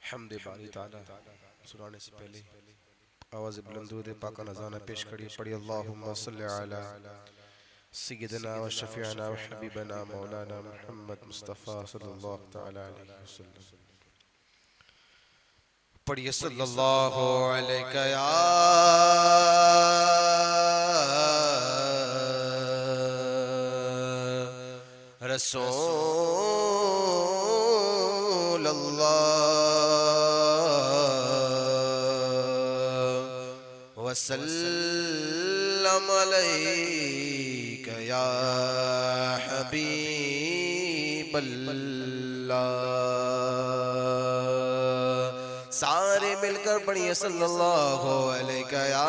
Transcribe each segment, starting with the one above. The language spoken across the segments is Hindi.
हम्द बारी ताला सुनाने से पहले आवाज़ बुलंदूद पाक नज़ाना पेश करिए। पढ़ी अल्लाहुम्मा सल्ली अला सय्यिदना व शफीअना व हबीबना मौलाना मुहम्मद मुस्तफ़ा सल्लल्लाहु तआला अलैहि वसल्लम। पढ़िए सल्लल्लाहु अलैहि या रसूल अल्लाह वसल्लम अलैका या हबीब अल्लाह। सारे मिलकर पढ़िए सल्लल्लाहु अलैका या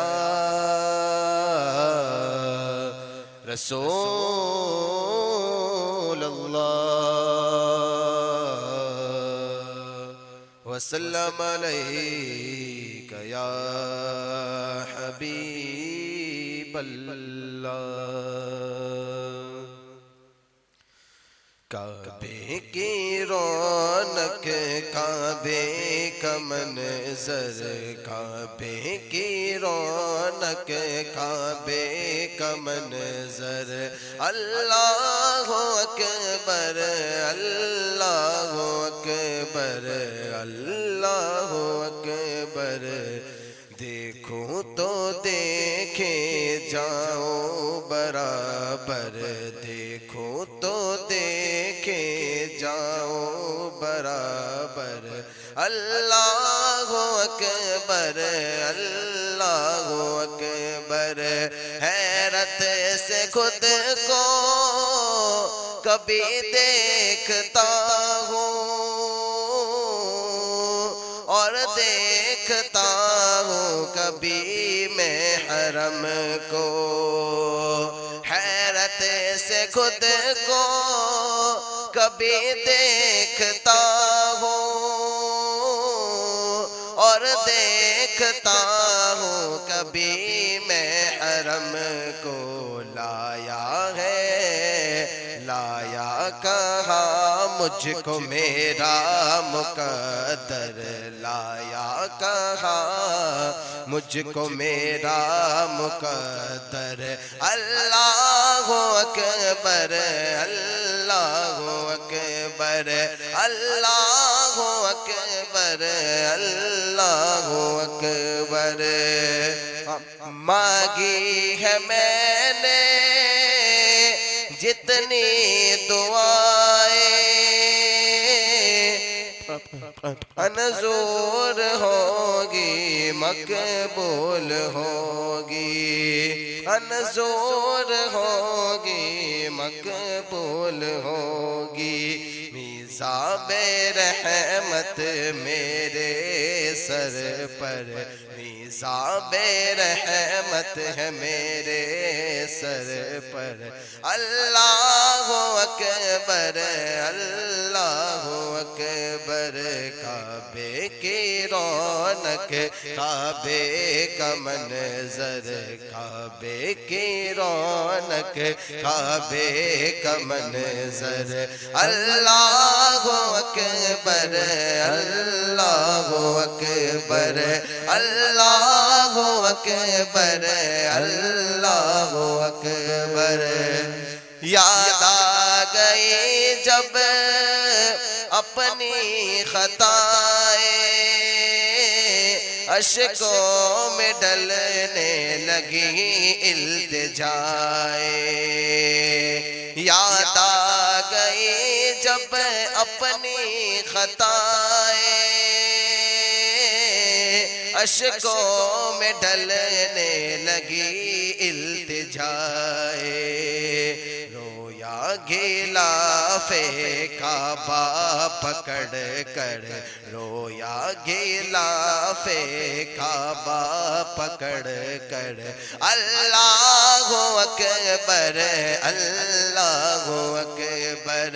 रसूल अल्लाह वसल्लम अलैका या हबीब अल्लाह। काबे की रौनक काबे का मंज़र, काबे की रौनक काबे का मंज़र। अल्लाह अकबर अल्लाह अकबर अल्लाह अकबर। देखो तो देखे जाओ बराबर, देखो तो देखे जाओ बराबर। अल्लाह अकबर अल्लाह अकबर। हैरत से खुद को कभी देखता हूँ और देखता हूँ कभी मैं हरम को। हैरत से खुद को कभी देखता हूँ और देखता हूँ कभी मैं हरम को। लाया है लाया कहाँ मुझको मेरा मुकद्दर, लाया कहाँ मुझको मेरा मुकद्दर। अल्लाह अकबर अल्लाह अकबर अल्लाह अकबर अल्लाह अकबर। मांगी है मैंने जितनी दुआएं अनजोर होगी मकबूल होगी, अनजोर होगी मकबूल होगी। मीज़ाबे रहमत मेरे सर पर, मीज़ाबे रहमत है मेरे सर पर। अल्लाहु अकबर, अल्लाहु अकबर। काबे की रौनक, काबे का मंजर, काबे की रौनक, काबे का मंजर। अल्लाहु अकबर, अल्लाहु अकबर, अल्लाहु अकबर, अल्लाहु अकबर। याद आ गई जब अपनी खताएं, अश्कों में ढलने लगी इल्तिजाए। याद आ गई जब अपनी खताएं, अश्कों में ढलने लगी इल्तिजाए। रोया गिलाफे काबा पकड़ कर, रोया गिलाफे काबा पकड़ कर। अल्लाहु अकबर, अल्लाहु अकबर,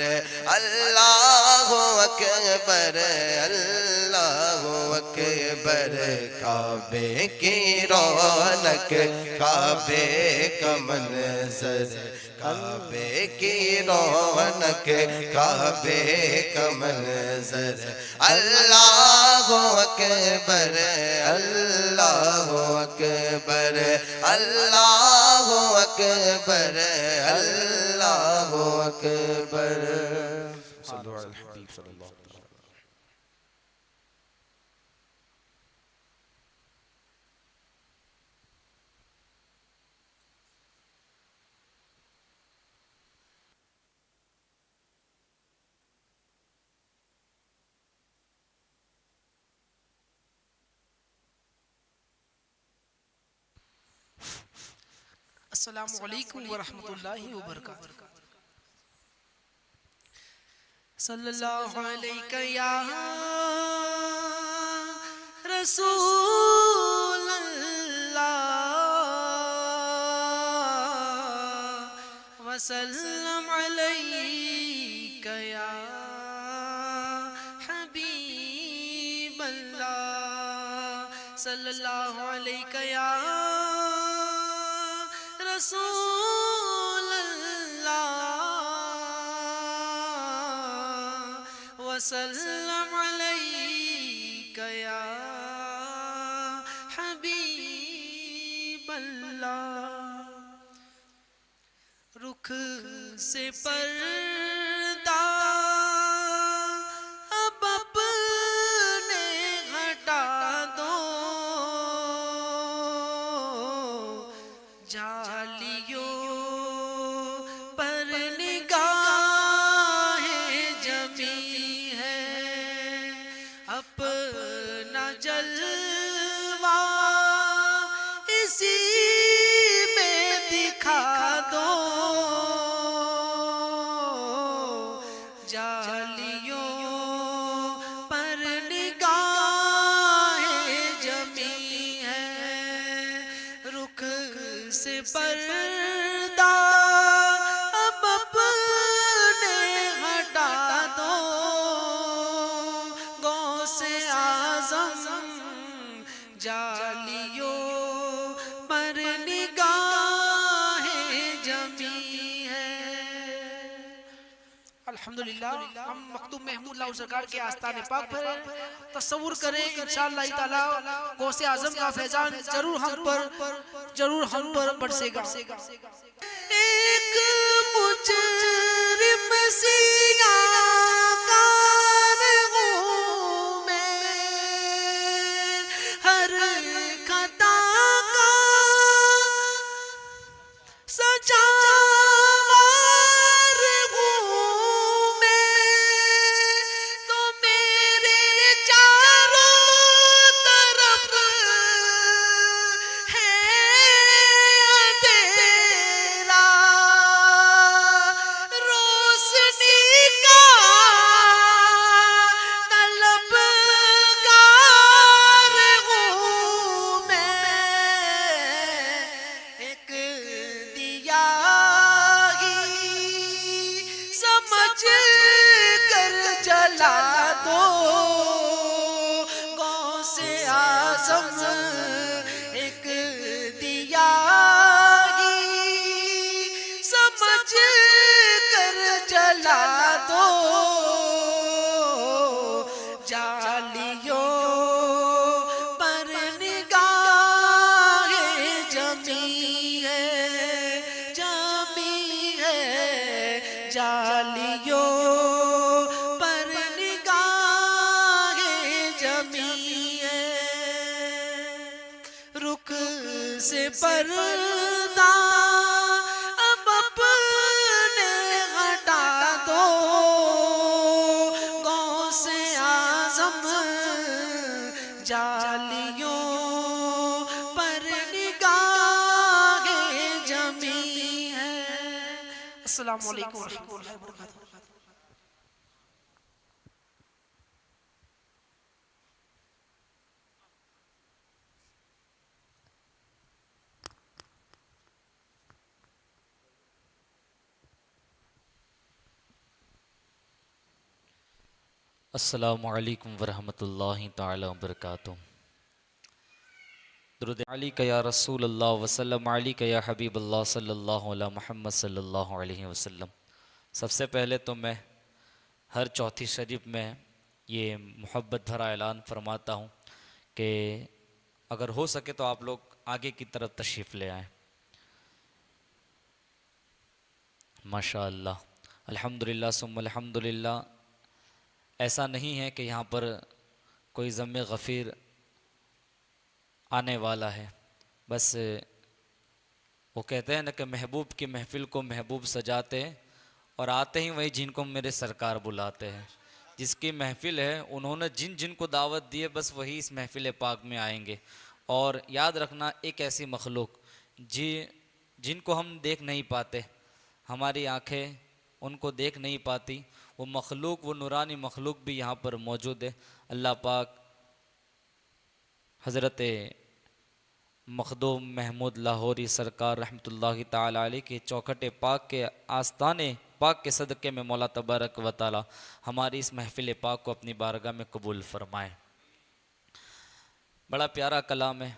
अल्लाहु अकबर, अल्लाहु अकबर। काबे की रौनक, काबे का मंजर, काबे की रौनक, काबे का मंजर। अल्लाहु अकबर, अल्लाहु अकबर, अल्लाहु अकबर, अल्लाहु अकबर। सल्लल्लाहु अलैहि हबीब सल्लल्लाहु अलैहि वसल्लम। अस्सलामु अलैकुम व रहमतुल्लाहि व बरकातुहू। सल्लल्लाहु अलैका या रसूल अल्लाह, वसल्लम अलैका या हबीब अल्लाह। सल्लल्लाहु अलैका या रसूल अल्लाह, वसल्लम अलैका या हबीब अल्लाह। रुख से पर्दा अब अपने हटा दो, जालियों पर निगाहें जमी है, अपना जलवा इसी में दिखा दो। जालियों पर निगाहें जमी है, रुख से पर्दा अब अपने हटा दो। गौसे आज़म जालियों पर निगाहें जमी है। अल्हम्दुलिल्लाह, हम मखदूम महमूद लाहौर सरकार के आस्थाने पाक पर तसव्वुर करें इंशाअल्लाह ताला गौसे आज़म का फैजान जरूर हम पर बरसेगा। एक मुजरिम सियाकार हूँ मैं, हर खता का सजावार हूँ मैं, तो मेरे चारों तरफ है अंधेरा, रोशनी का जालियों पर निगाहे जमी है, जमी है। जालियों पर निगाहे जमी है। रुख से पर्दा अब अपने हटा दो, गौसे आज़म जालियों पर निगाहे जमी है। अस्सलामु अलैकुम व रहमतुल्लाहि व बरकातुहू। अस्सलामु अलैकुम वरहमतुल्लाहि ताला वबरकातुहू। दुरूद अलैका या रसूल अल्लाह वसल्लम अलैका या हबीब अल्लाह सल्लल्लाहु अला मुहम्मद सल्लल्लाहु अलैहि वसल्लम। सबसे पहले तो मैं हर चौथी शरीफ में ये मोहब्बत भरा ऐलान फरमाता हूँ कि अगर हो सके तो आप लोग आगे की तरफ तशरीफ़ ले आएँ। माशा अल्लाह, अल्हम्दुलिल्लाह सुम्मा अल्हम्दुलिल्लाह। ऐसा नहीं है कि यहाँ पर कोई ज़म्मे गफ़ीर आने वाला है, बस वो कहते हैं ना कि महबूब की महफ़िल को महबूब सजाते हैं और आते ही वही जिनको मेरे सरकार बुलाते हैं। जिसकी महफ़िल है उन्होंने जिन जिन को दावत दी है बस वही इस महफ़िल पाक में आएंगे। और याद रखना, एक ऐसी मखलूक जिनको हम देख नहीं पाते, हमारी आँखें उनको देख नहीं पाती, वो मखलूक, वो नूरानी मखलूक भी यहाँ पर मौजूद है। अल्लाह पाक हज़रत मखदूम महमूद लाहौरी सरकार रहमतुल्लाहि ताला अलैह के चौखट पाक के आस्ताने पाक के सदक़े में मौला तबारक व ताला हमारी इस महफ़िल पाक को अपनी बारगाह में कबूल फरमाए। बड़ा प्यारा कलाम है,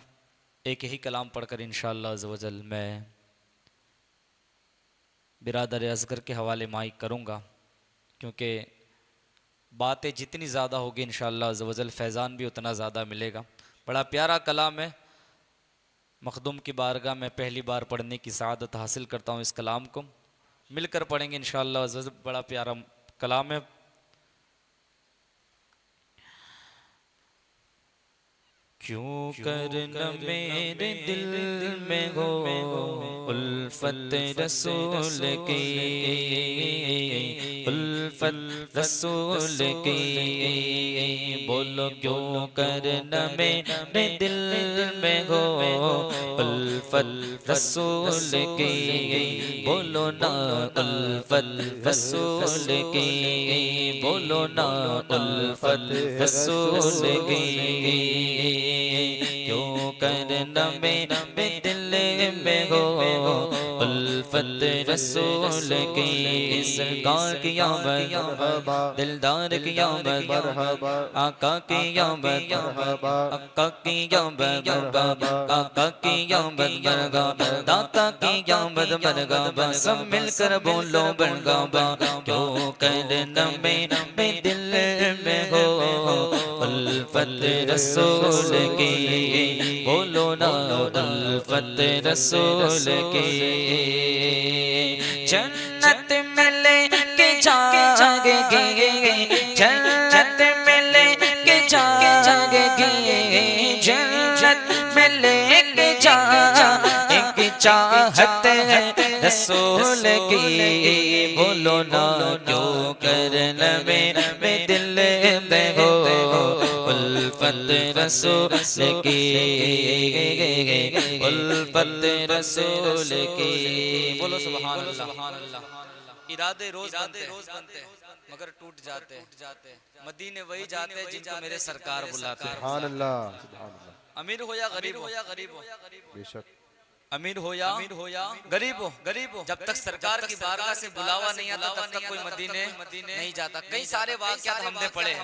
एक ही कलाम पढ़कर इंशाअल्लाह अज़्ज़ व जल मैं बिरादर असगर के हवाले माइक करूँगा, क्योंकि बातें जितनी ज़्यादा होगी इंशाअल्लाह अज़्ज़ व जल फैज़ान भी उतना ज़्यादा मिलेगा। बड़ा प्यारा कलाम है, मखदूम की बारगाह में पहली बार पढ़ने की सआदत हासिल करता हूँ। इस कलाम को मिलकर पढ़ेंगे इंशाअल्लाह अज़्ज़ व जल। बड़ा प्यारा कलाम है। क्यों कर न मेरे दिल में हो उल्फत रसूल की, उल्फत रसूल की, बोलो क्यों कर न मेरे दिल में हो उल्फत रसूल की, बोलो ना उल्फत रसूल की, बोलो ना उल्फत रसूल की। क्यों करना मेरे दिल में हो उल्फत रसूल की। सरकार की आमद, दिलदार की आमद, आका की आमद, आका की आमद, आका की आमद बरगाबा, दाता की आमद बरगाबा, सब मिलकर बोलो बरगाबा। क्यों करना मेरे दिल में हो उल्फत रसूल की, बोलो ना उल्फत रसूल की। जन्नत मिले के जाएंगे, जन्नत मिले के जाएंगे, जन्नत मिले के जाएंगे, चाहत है रसूल की, बोलो ना क्यों करना मेरे दिल में हो उल्फत रसूल की, उल्फत रसूल की। बोलो सुभान अल्लाह। इरादे रोज बनते हैं मगर टूट जाते हैं, मदीने वही जाते हैं जिनको मेरे सरकार बुलाते हैं। सुभान अल्लाह, सुभान अल्लाह, अमीर हो या गरीब हो, बेशक अमीर हो या गरीब हो, जब तक सरकार की बारगाह से बुलावा नहीं आता तब तक कोई मदीने नहीं जाता। कई सारे वाक़यात हमने पढ़े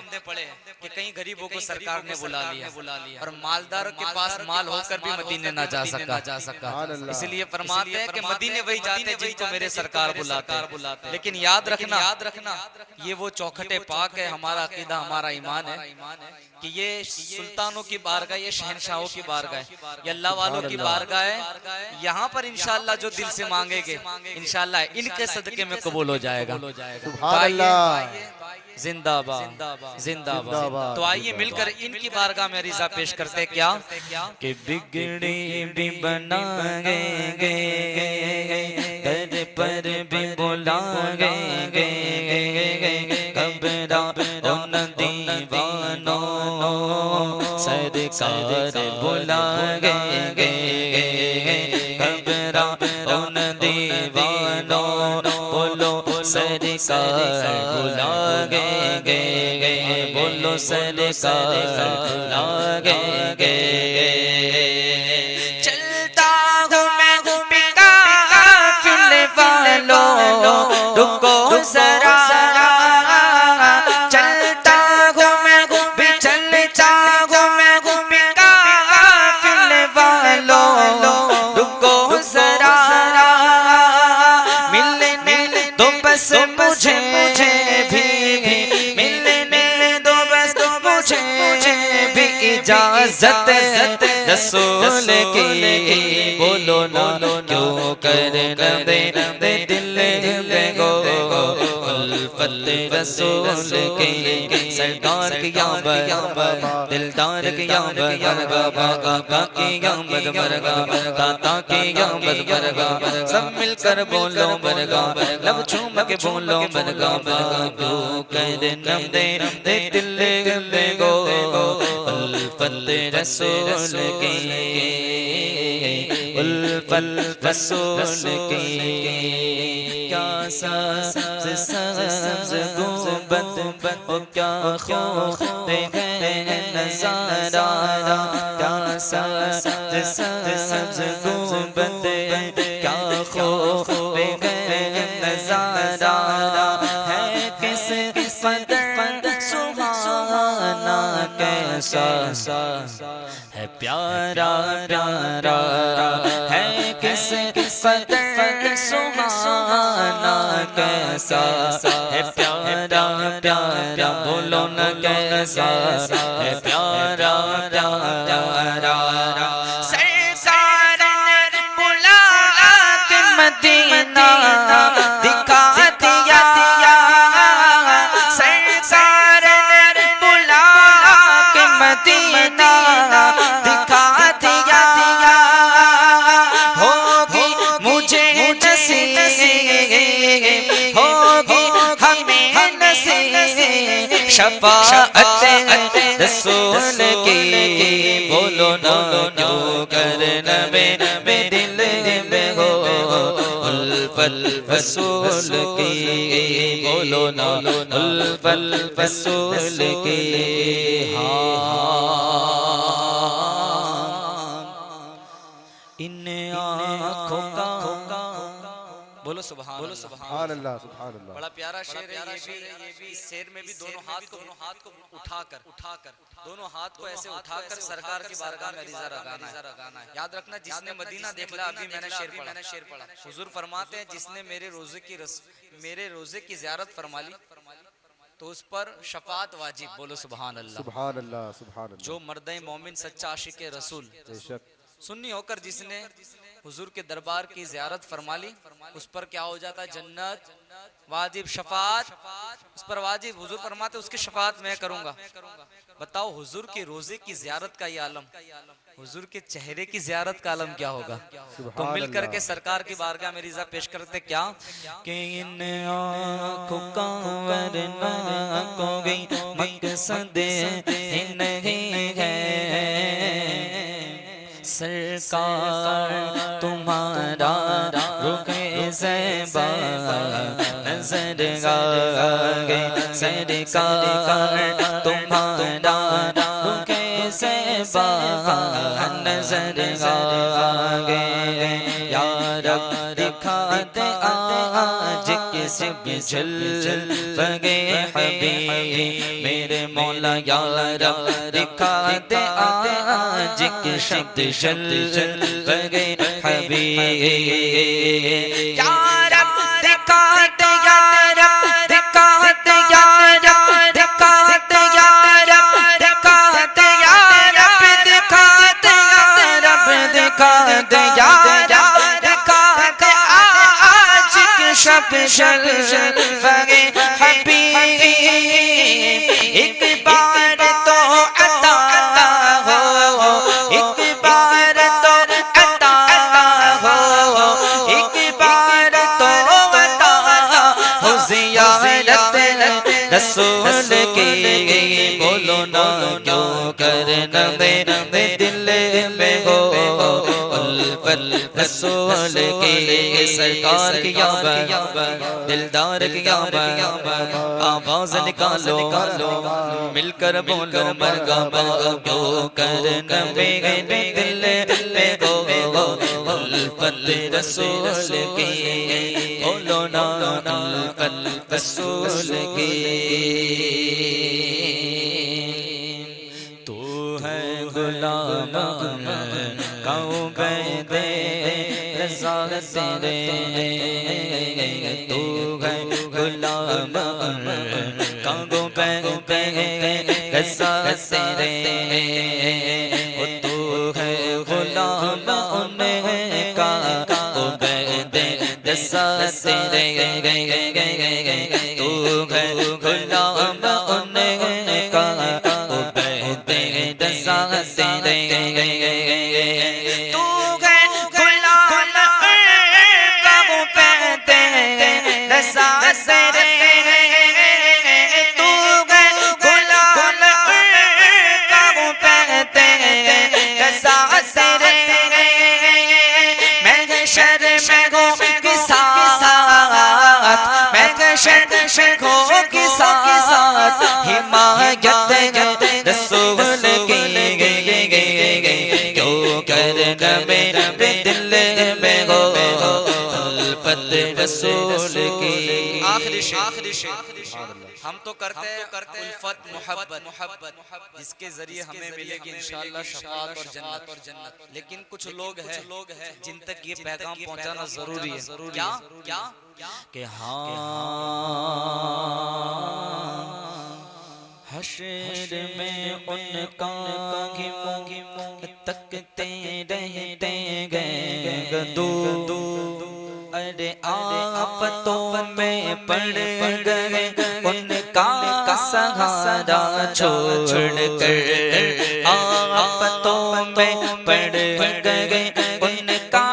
कि कई गरीबों को सरकार ने बुला लिया और मालदारों के पास माल होकर भी मदीने ना जा सका। इसलिए फरमाते हैं कि मदीने वही जाते जिनको मेरे सरकार बुलाते। लेकिन याद रखना ये वो चौखटे पाक है, हमारा अकीदा हमारा ईमान है कि ये सुल्तानों की बारगाह, ये शहनशाहों की बारगाह है, ये अल्लाह वालों की बारगाह है। यहाँ पर इंशाअल्लाह जो दिल से मांगेंगे इंशाअल्लाह इनके सदके में कबूल हो जाएगा। सुभान अल्लाह, जिंदाबाद जिंदाबाद। तो आइए मिलकर इनकी बारगाह में रिजा पेश करते क्या कि बिगड़ी भी बनाएंगे दर पर भी बुलाएंगे घबरा उन दीवानों सरकार बुलाएंगे घबरा उन दीवानों बोलो सरकार बुलाएंगे बोलो सरकार बुलाएंगे। चलता हूँ मैं पिका फिल वालों रुको जरा, चलता हूँ मैं भी चलता हूँ मैं पिका फिल वालों रुको जरा, मिलने दो बस मुझे भी मिलने दो बस मुझे भी इजाजत रसूल की, बोलो ना क्यों कर दे दिल में गो उल्फत रसूल की, सरकार की आमद दिलदार की आमद मरगा आका की आमद मरगा दाता की आमद मरगा, सब मिलकर बोलो मरगा, लब झूम के बोलो मरगा, क्यों कर दे दिल में गो उल्फत रसूल की, उल्फत रसूल की। क्या सब्ज़ गुंबद ओ क्या खूब नज़ारा, क्या सब्ज़ गुंबद क्या खूब नज़ारा है, किस कदर सुहाना कैसा है प्यारा प्यारा है, किस कदर सुहाना कैसा है प्यारा प्यारा, बोलो न कैसा है प्यारा प्यारा। सरकार ने बुला के मदीना दिखा दिया, सरकार ने बुला के मदीना दिखा दिया, होगी मुझे नसीब होगी हमें नसीब शफाअत रसूल की, बोलो ना क्यों कर नबे में दिल में हो उल्फत रसूल की, बोलो ना उल्फत रसूल की। इन आँखों का बोलो सुभान अल्लाह। बड़ा प्यारा शेर है ये भी। इस शेर में भी दोनों हाथ को उठाकर दोनों हाथ को ऐसे उठाकर सरकार की बारगाह में रिजा लगाना है। याद रखना जिसने मदीना देख लिया, अभी मैंने शेर पढ़ा, हुजूर फरमाते हैं जिसने मेरे रोजे की ज़ियारत फरमा ली तो उस पर शफाअत वाजिब, बोलो सुभान अल्लाह सुभान अल्लाह। जो मर्द मोमिन सच्चा आशिक रसूल सुन्नी होकर जिसने हुजूर के दरबार की ज़ियारत फरमा ली उस पर क्या हो जाता है, जन्नत वाजिब, शफाअत उस पर वाजिब। हुजूर फरमाते उसकी शफाअत मैं करूंगा। बताओ हुजूर के रोजे की ज़ियारत का ये आलम, हुजूर के चेहरे की ज़ियारत का आलम क्या होगा। तो मिलकर के सरकार की बारगाह में रिजा पेश करते क्या कि इन आँखों का वरना कोई मकसद ही नहीं है, सरकार तुम्हारा रुखे ज़ैबा नजर आए, सरकार तुम्हारा रुखे से बाहर नजर आ गए। या रब दिखा दे आज किस बिछल बगे हबीब मेरे मौला। या रब दिखा दे आज किस शब्द चल बगे हबीब। या रब दिखा दे, या रब दिखा दे, या रब दिखा दे, या रब दिखा दे, या रब दिखा दे, या रब दिखा दे, या रब दिखा दे आज के शब चल बगे हबीब। एक बार तो अता हो, एक बार तो अता हो, एक बार तो अता हो ज़ियारत रसूल की। बोलो ना क्यों करना मेरे दिल में हो उल्फत रसूल की। सरकार की याद दिलदार की याद आवाज निकालो मिलकर बोलो मरहबा। क्यों करना मेरे दिल में हो उल्फत रसूल की। बोलो ना उल्फत रसूल की। तू है गुलाम काऊबे रज़ा तेरे। तू है गुलाम काऊबे रज़ा तेरे। तू है गुलाम उनका काऊबे रज़ा तेरे। तू है गुलाम उनका काऊबे रज़ा तेरे। तू है गुलाम काऊबे रज़ा तेरे। तू है गुलाम काऊबे रज़ा तेरे। महशर में हो के साथ, महशर में हो के साथ हिमायत रसूल की। क्यों करना मेरे दिल में हो उल्फत रसूल की। आखिरी शेर हम तो करते हैं उल्फत मोहब्बत जिसके जरिए हमें मिलेगी इंशाअल्लाह शफाअत और जन्नत। लेकिन कुछ लोग हैं जिन तक ये पैगाम पहुंचाना जरूरी है। क्या कि हाँ हश्र में उनका मुँह तकते रहते गए दो। अरे आफतों में पड़ गए उनका सहारा छोड़ कर। आफतों में पड़ गए उनका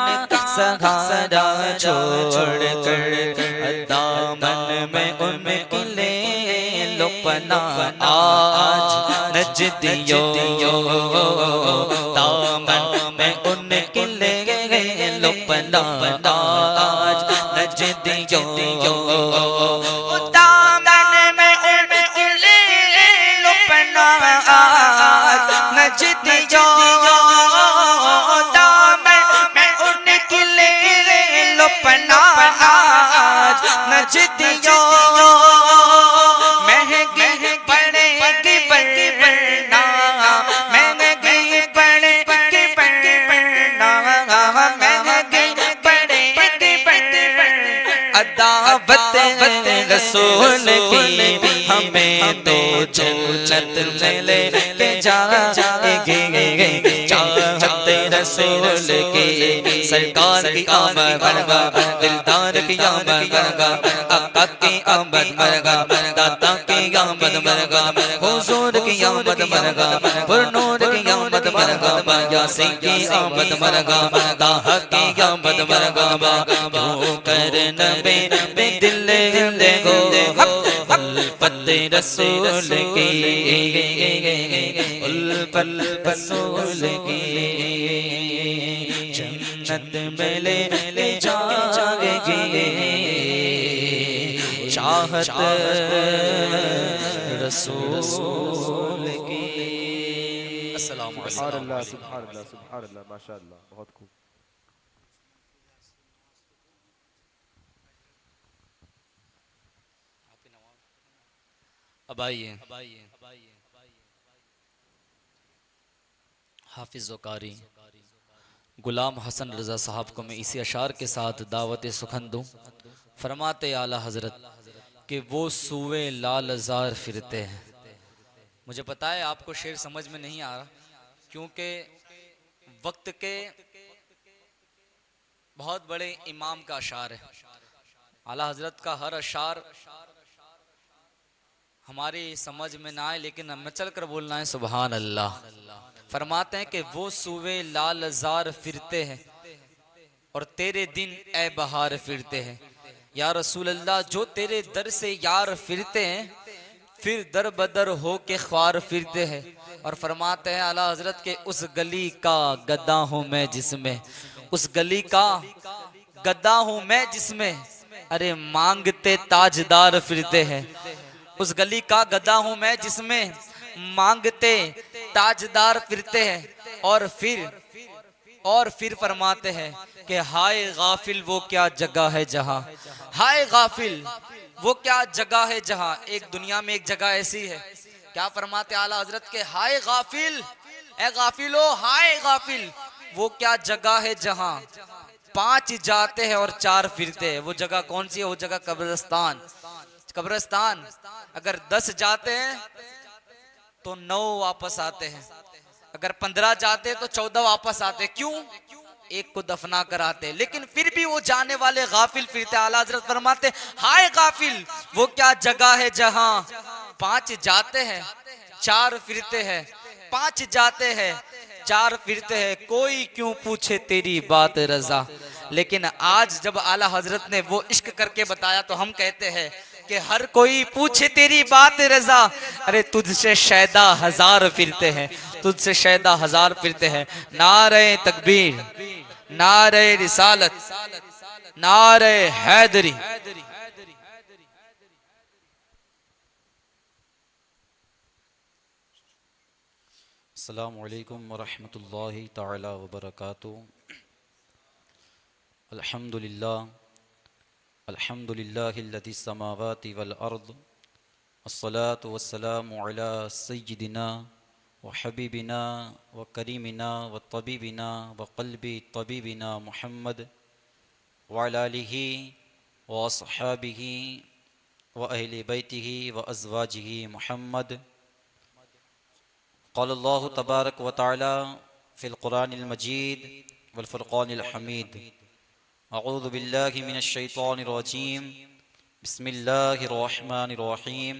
सहारा छोड़ कर। दामन में उनके ले लो पना आज नजदियो। दामन में उनके ले लो पना आज नजदियो। दामन में उनके ले लो पना आज नजदियो। दामन में उनके ले लो पना आज नजदियो। रसूल की हमें तो जन्नत में लेके जाएंगे। चाहते रसूल की सरकार की आमद मरगा दिलदार की आमद मरगा आका की आमद मरगा दाता की आमद मरगा हुजूर की आमद मरगा पुरनूर की आमद मरगा यासीन की आमद मरगा ताहा की आमद मरगा। क्यों करना मेरे दिल देखो उल्फत रसूल की। उल्फत रसूल की जन्नत में ले जाएगी चाहत रसूल की। अस्सलाम सुभान अल्लाह, वालेकुम। सुभान अल्लाह, सुभान अल्लाह, माशाअल्लाह, बहुत खूब। अब आइए हाफिज़ व कारी गुलाम हसन रज़ा साहब को मैं इसी अशार के साथ दावत सुखन दूँ। फरमाते आला हजरत कि वो सूए लालजार फिरते हैं। मुझे पता है आपको शेर समझ में नहीं आ रहा, क्योंकि वक्त के बहुत बड़े इमाम का अशार है। आला हजरत का हर अशार हमारी समझ में ना आए, लेकिन हमें चल कर बोलना है सुभान अल्लाह। फरमाते हैं कि वो सूवे लालजार फिरते हैं और तेरे दिन ए बहार फिरते हैं। या रसूल अल्लाह, जो तेरे दर से यार फिरते हैं फिर दर बदर हो के ख्वार फिरते हैं। और फरमाते हैं आला हजरत के उस गली का गद्दा हूँ मैं जिसमें, उस गली का गद्दा हूँ मैं जिसमें अरे मांगते ताजदार फिरते हैं। उस गली का गद्दा हूँ मैं जिसमें मांगते ताजदार फिरते हैं। और फिर फरमाते हैं कि हाय गाफिल वो क्या जगह है जहां, हाय गाफिल वो क्या जगह है जहां। एक दुनिया में एक जगह ऐसी है, क्या फरमाते आला हजरत के हाय गाफिल, ए गाफिलो हाय गाफिल वो क्या जगह है जहां 5 जाते हैं और 4 फिरते हैं। वो जगह कौन सी है? वो जगह कब्रिस्तान। कब्रिस्तान अगर 10 जाते हैं तो 9 वापस आते हैं, अगर 15 जाते हैं तो 14 वापस आते हैं। क्यों? एक को दफना कर आते हैं। लेकिन फिर भी वो जाने वाले गाफिल फिरते। आला हजरत फरमाते हाय गाफिल वो क्या जगह है जहां 5 जाते हैं 4 फिरते हैं, 5 जाते हैं 4 फिरते हैं, कोई क्यों पूछे तेरी बात रजा। लेकिन आज जब आला हजरत ने वो इश्क करके बताया तो हम कहते हैं कि हर कोई पूछे तेरी बात रजा। अरे तुझसे शैदा 1000 फिरते हैं, तुझसे शैदा 1000 फिरते हैं। नारे तकबीर, नारे रिसालत, नारे हैदरी। अस्सलामु अलैकुम वरहमतुल्लाहि तआला वबरकातुहू। अल्हम्दुलिल्लाह, अल्हम्दुलिल्लाहिल्लज़ी समावाति वल अर्द, अस्सलातु वस्सलामु अला सय्यिदिना व हबीबिना व करीमिना व तबीबिना व क़ल्बी तबीबिना मुहम्मद व अला आलिहि व अस्हाबिहि व अहले बैतिहि व अज़वाजिहि मुहम्मद। क़ाल अल्लाहु तबारक व तआला फ़िल क़ुरानिल मजीद वल फ़ुरक़ानिल हमीद। अऊज़ु बिल्लाहि मिनश शैतानिर रजीम। बिस्मिल्लाहिर रहमानिर रहीम।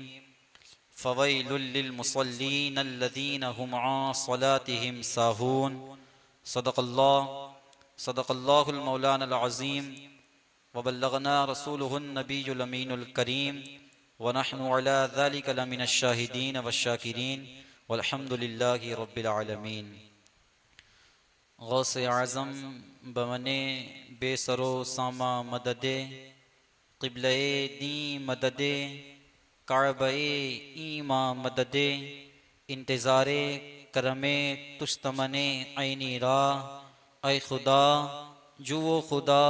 फ़वैलुल लिल मुसल्लीन अल्लज़ीना हुम अन सलातिहिम साहून। सदक़ल्लाहुल मौलानाल अज़ीम व बल्लगना रसूलुहुन नबियुल अमीनुल करीम व नहनु अला ज़ालिका लमिनश शाहिदीन वश्शाकिरीन वल्हम्दुलिल्लाहि रब्बिल आलमीन। गौसे आज़म बमने बेसरो सामा मददे, क़िबले दी मददे, काबे ईमा मददे, इंतज़ारे करमे तुस्तमने ऐनी रा। ऐ खुदा जुओ खुदा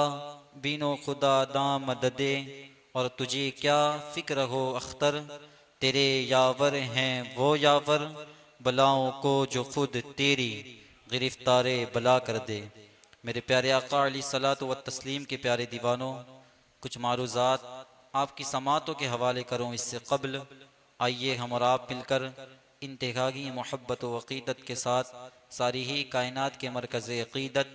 बीनो खुदा दा मददे, और तुझे क्या फ़िक्र हो अख्तर तेरे यावर हैं वो यावर, बलाओं को जो खुद तेरी गिरफ्तारे बला कर दे। मेरे प्यारे आका अलैहिस्सलातु व तस्लीम के प्यारे दीवानों, कुछ मारूज़ात आपकी समातों के हवाले करूँ इससे क़ब्ल आइए हम और आप मिलकर इंतहाई मोहब्बत व अक़ीदत के साथ सारी ही कायनात के मरकज़ अक़ीदत,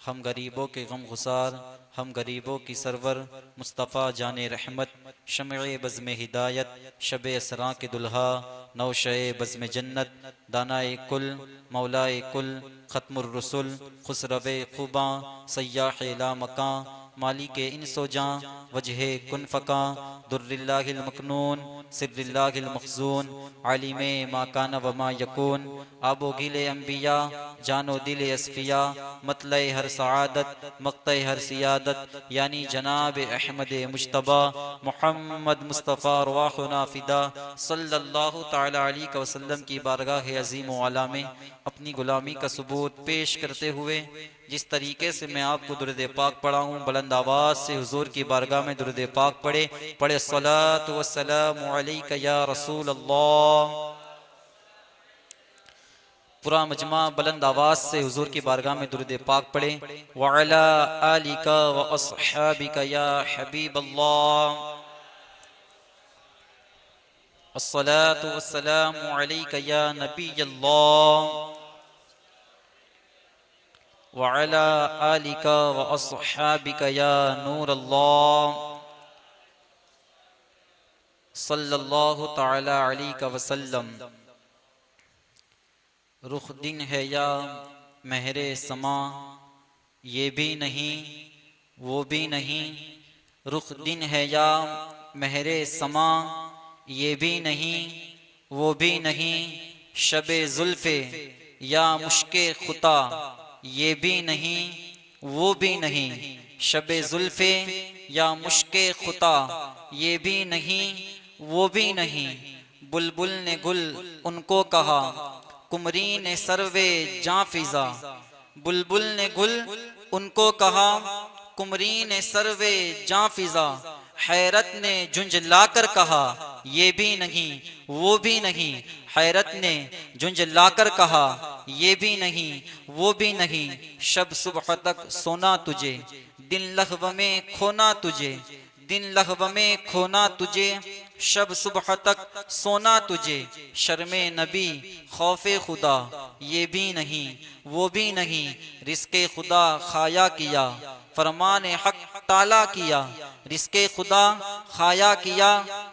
हम गरीबों के गम गुसार, हम गरीबों की सरवर मुस्तफ़ा जाने रहमत, शम्ए बज़्म हिदायत, शब असरा के दुल्हा, नौशे बज़्म जन्नत, दानाए कुल, मौलाए कुल, ख़त्मुर रसूल, खुसरवे ख़ुबा, सय्याह ला मकां, मालिक इंसो जां वजह कुन फ़का दुर्रिल्लाहिल मकनून सिर्रिल्लाहिल मखज़ून आलिमे मा कान व मा यकून आबो गिले अंबिया जानो दिले असफिया मतले हर सआदत मक्ते हर सियादत यानी जनाब अहमद मुज्तबा मोहम्मद मुस्तफ़ा रवाहुना फ़िदा सल्लल्लाहु ताला अलैहि वसल्लम की बारगाह अज़ीम व आला में अपनी गुलामी का सबूत पेश करते हुए जिस तरीके से मैं आपको दुरूद पाक पढ़ाऊँ, बुलंद आवाज़ से हुजूर की बारगाह में दुरूद पाक पढ़े सलातु वस्सलामु अलैका या रसूल अल्लाह। पूरा मजमा बुलंद आवाज़ से हुजूर की बारगाह में दुरूद पाक पढ़े व अला आलिका व अस्हाबिका या हबीब अल्लाह। अस्सलातु वस्सलामु अलैका या नबी अल्लाह व अला आलिका व अस्हाबिका या नूर अल्लाह सल्लल्लाहु ताला अलैहि वसल्लम। रुख दिन है या महरे समा, ये भी नहीं वो भी नहीं। रुख दिन है या महरे समा, ये भी नहीं वो भी नहीं। शबे जुल्फ़े या मुश्के खुता, ये भी नहीं वो भी नहीं। शबे जुल्फ़े या मुश्के खुता, ये भी नहीं वो भी नहीं। बुलबुल ने गुल उनको कहा, कुमरी ने सर्वे जां फिजा। बुलबुल ने गुल उनको कहा, कुमरी ने सर्वे जां फिजा। हैरत ने झुंझला कर कहा, ये भी नहीं वो भी नहीं। हैरत ने झुंझला कर कहा, ये भी नहीं वो भी नहीं। शब सुबह तक सोना तुझे, दिन लहव में खोना तुझे। दिन लहव में खोना तुझे, शब सुबह तक सोना तुझे। शर्मे नबी खौफे खुदा, ये भी नहीं वो भी नहीं। रिस्के खुदा खाया किया, फरमान हक ताला किया। रिस्के खुदा खाया किया,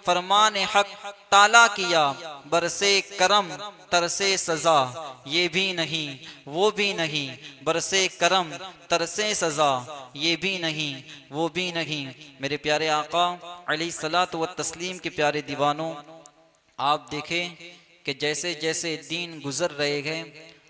फरमान हक ताला किया। बरसे करम तरसे सजा, ये भी नहीं वो भी नहीं। बरसे करम तरसे सजा, ये भी नहीं वो भी नहीं। मेरे प्यारे आका अलैहिस्सलातु व तस्लीम के प्यारे दीवानों, आप देखें कि जैसे जैसे दिन गुजर रहे हैं,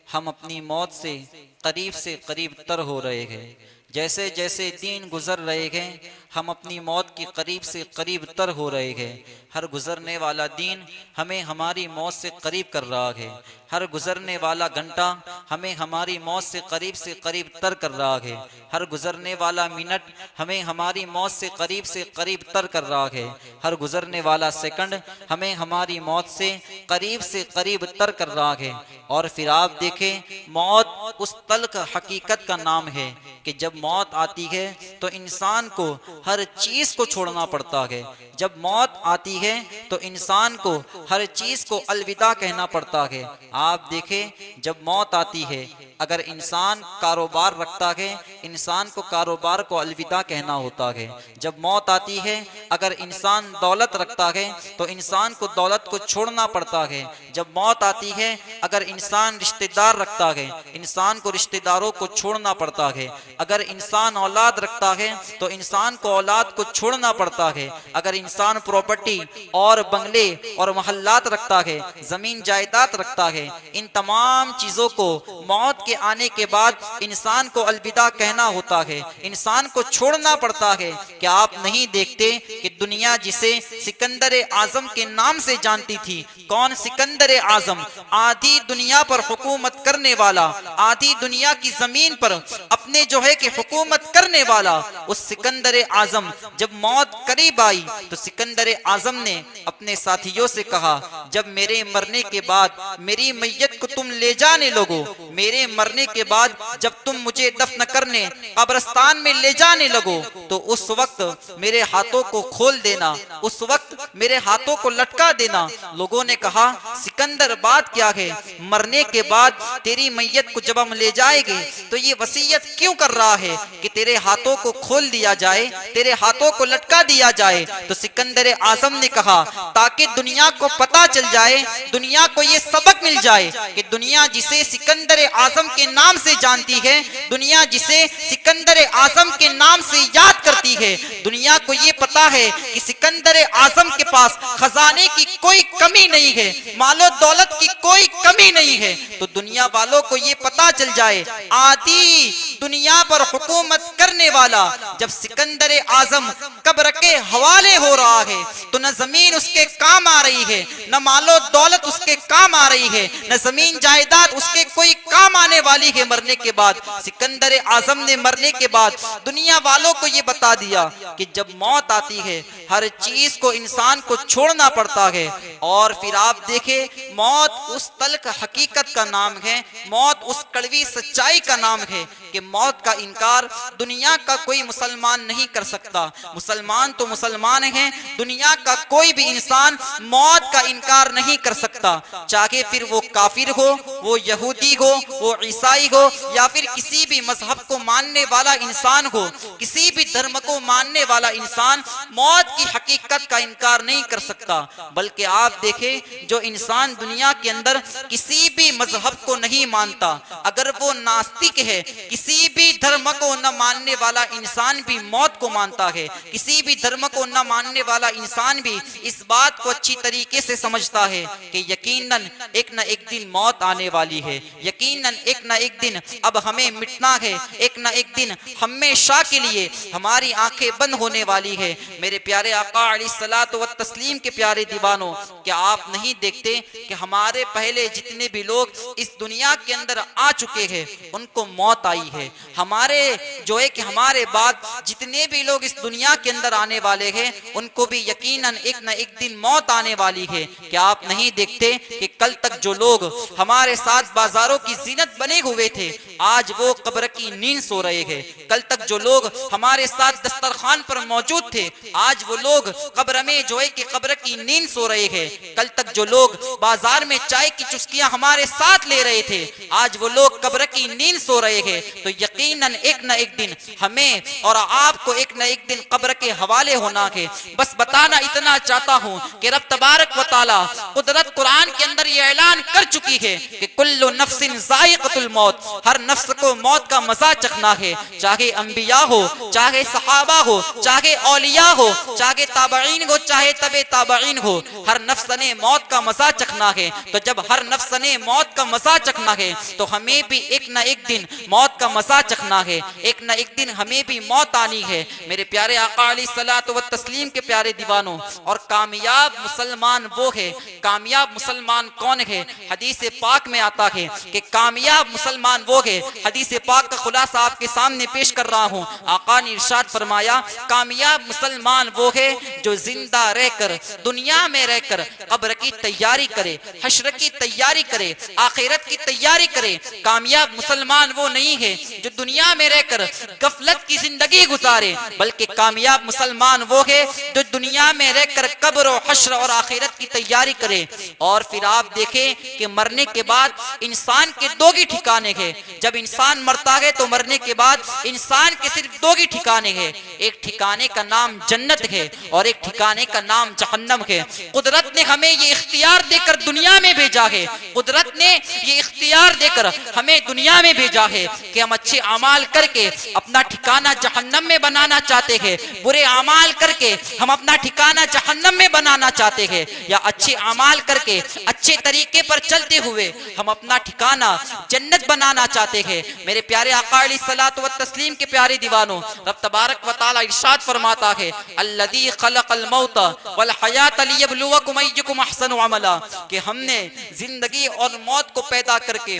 हम अपनी मौत से करीब तर हो रहे हैं। जैसे जैसे दिन गुजर रहे हैं, हम अपनी मौत के करीब से करीब तर हो रहे हैं। हर गुजरने वाला दिन हमें हमारी मौत से करीब कर रहा है। हर गुजरने वाला घंटा हमें हमारी मौत से करीब तर कर रहा है। हर गुजरने वाला मिनट हमें हमारी मौत से करीब तर कर रहा है। हर गुजरने वाला सेकंड हमें हमारी मौत से करीब तर कर रहा है। और फिर आप देखें, मौत उस तल्ख हकीकत का नाम है कि जब मौत आती है तो इंसान को हर चीज को छोड़ना पड़ता है। जब मौत आती है तो इंसान को हर चीज को अलविदा कहना पड़ता है। आप देखें, जब मौत आती है, अगर इंसान कारोबार रखता है, इंसान को कारोबार को अलविदा कहना होता है। जब मौत आती है, अगर इंसान दौलत रखता है तो इंसान को दौलत को छोड़ना पड़ता है। जब मौत आती है, अगर इंसान रिश्तेदार रखता है, इंसान को रिश्तेदारों को छोड़ना पड़ता है। अगर इंसान औलाद रखता है तो इंसान को औलाद को छोड़ना पड़ता है। अगर इंसान प्रॉपर्टी और बंगले और महल्लात रखता है, जमीन जायदाद रखता है, इन तमाम चीजों को मौत के आने के बाद इंसान को अलविदा कहना होता है, इंसान को छोड़ना पड़ता है। क्या आप नहीं देखते कि दुनिया जिसे सिकंदर आजम के नाम से जानती थी, कौन सिकंदर आजम, आधी दुनिया पर हुकूमत करने वाला, आधी दुनिया की जमीन पर अपने जो है कि हुकूमत करने वाला, उस सिकंदर आजम जब मौत करीब आई तो सिकंदर आजम ने अपने साथियों से कहा, जब मेरे मरने के बाद मेरी मैयत को तुम ले जाने लगो, मेरे मरने के बाद जब तुम मुझे दफन करने कब्रिस्तान में ले जाने लगो, तो उस वक्त मेरे हाथों को खोल देना, उस वक्त मेरे हाथों को लटका देना। लोगों ने कहा, सिकंदर बात क्या है, मरने के बाद तेरी मैयत को जब हम ले जाएंगे तो ये वसीयत क्यों कर रहा है कि तेरे हाथों को खोल दिया जाए, तेरे हाथों को लटका दिया जाए। तो सिकंदर आजम ने कहा ताकि दुनिया को पता चल जाए, दुनिया को ये सबक मिल जाए कि दुनिया जिसे सिकंदर आजम के नाम से जानती है, दुनिया जिसे सिकंदर आजम के नाम से याद करती है, दुनिया को ये पता है कि सिकंदर आजम के पास खजाने की कोई कमी नहीं है, मालो दौलत की कोई कमी नहीं है। तो दुनिया वालों को ये पता चल जाए आदि दुनिया पर हुकूमत करने वाला जब सिकंदर आजम कब्र के हवाले हो रहा है तो न जमीन उसके काम आ रही है, न मालो दौलत उसके काम आ रही है, न जमीन जायदाद उसके कोई काम आने वाली है मरने के बाद। सिकंदर आजम ने मरने के बाद दुनिया वालों को ये बता दिया कि जब मौत आती है हर चीज को इंसान को छोड़ना पड़ता है। और फिर आप देखें मौत उस तल्ख हकीकत का नाम है, मौत उस कड़वी सच्चाई का नाम है कि मौत का इनकार दुनिया का कोई मुसलमान नहीं कर सकता। मुसलमान तो मुसलमान हैं, दुनिया का कोई भी इंसान मौत का इनकार नहीं कर सकता, चाहे फिर वो काफिर हो, वो यहूदी हो, वो ईसाई हो, या फिर किसी भी मजहब को मानने वाला इंसान हो, किसी भी धर्म को मानने वाला इंसान मौत की हकीकत का इनकार नहीं कर सकता। बल्कि आप देखें जो इंसान दुनिया के अंदर किसी भी मजहब को नहीं मानता, अगर वो नास्तिक है, किसी भी धर्म को न मानने वाला इंसान भी मौत को मानता है, किसी भी धर्म को न मानने वाला इंसान भी इस बात को अच्छी तरीके से समझता है कि यकीनन एक न एक दिन मौत आने वाली है, यकीनन एक न एक दिन अब हमें मिटना है, एक न एक दिन हमेशा के लिए हमारी आंखें बंद होने वाली है। मेरे प्यारे आका अलैहिस्सलातु व तस्लीम के प्यारे दीवानों, क्या आप नहीं देखते कि हमारे पहले जितने भी लोग इस दुनिया के अंदर आ चुके हैं उनको मौत आई है, हमारे जो है कि हमारे बाद जितने भी लोग इस दुनिया के अंदर आने वाले हैं उनको भी यकीनन एक न एक दिन मौत आने वाली है। क्या आप नहीं देखते कि कल तक जो लोग हमारे साथ बाजारों की जीनत बने हुए थे आज वो कब्र की नींद सो रहे हैं, कल तक जो लोग हमारे साथ दस्तरखान पर मौजूद थे आज वो लोग कब्र में जो है कि कब्र की नींद सो रहे हैं, कल तक जो लोग बाजार में चाय की चुस्कियां हमारे साथ ले रहे थे आज वो लोग कब्र की नींद सो रहे हैं। तो यकीनन एक न एक दिन हमें और आपको एक न एक दिन कब्र के हवाले होना है। बस बताना इतना चाहता हूँ कि रब तबारक व तआला कुदरत कुरान के अंदर ये ऐलान कर चुकी है कि कुल्लु नफ्सिन ज़ाइक़तुल मौत, हर नफ्स को मौत का मजा चखना है, चाहे अंबिया हो, चाहे सहाबा हो, चाहे औलिया हो, चाहे ताबईन हो, चाहे तबे ताबईन हो, हर नफ्स ने मौत का मजा चखना है। तो जब हर नफ्स ने मौत का मजा चखना है तो हमें भी एक न एक दिन मौत का मजा चखना है, एक न एक दिन हमें भी मौत आनी है। मेरे प्यारे आका अलैहिस्सलातु व तस्लीम के प्यारे दीवानों, और कामयाब मुसलमान वो है, कामयाब मुसलमान कौन है? हदीस पाक में आता है कि कामयाब मुसलमान वो है, हदीस पाक का खुलासा आपके सामने पेश कर रहा हूँ। आका ने इरशाद फरमाया कामयाब मुसलमान वो है जो जिंदा रहकर दुनिया में रहकर कब्र की तैयारी करे, हश्र की तैयारी करे, आखिरत की तैयारी करे। कामयाब मुसलमान वो नहीं है जो दुनिया में रहकर गफलत की जिंदगी गुजारे, बल्कि कामयाब मुसलमान वो है जो दुनिया में रहकर कब्र और हश्र और आखिरत की तैयारी करे। और फिर आप देखें कि मरने के बाद इंसान के दो ही ठिकाने हैं। जब इंसान मरता है तो मरने के बाद इंसान के सिर्फ दो ही ठिकाने हैं, एक ठिकाने का नाम जन्नत है और एक ठिकाने का नाम जहन्नम है। कुदरत ने हमें ये इख्तियार देकर दुनिया में भेजा है, कुदरत ने ये इख्तियार देकर हमें दुनिया में भेजा है कि हम अच्छे अमाल करके अपना ठिकाना जहन्नम में बनाना चाहते हैं, बुरे अमाल करके हम अपना ठिकाना जहन्नम में बनाना चाहते हैं, या अच्छे अमाल करके अच्छे तरीके पर चलते हुए हम अपना ठिकाना जन्नत बनाना चाहते हैं। मेरे प्यारे आका अलैहिस्सलातु व तस्लीम के प्यारे दीवानों, रब तबारक व तआला इरशाद फरमाता है अल्लज़ी खलक़ल मौत वल हयात लियब्लुवकुम अय्युकुम अहसनु अमला, कि हमने जिंदगी और मौत को पैदा करके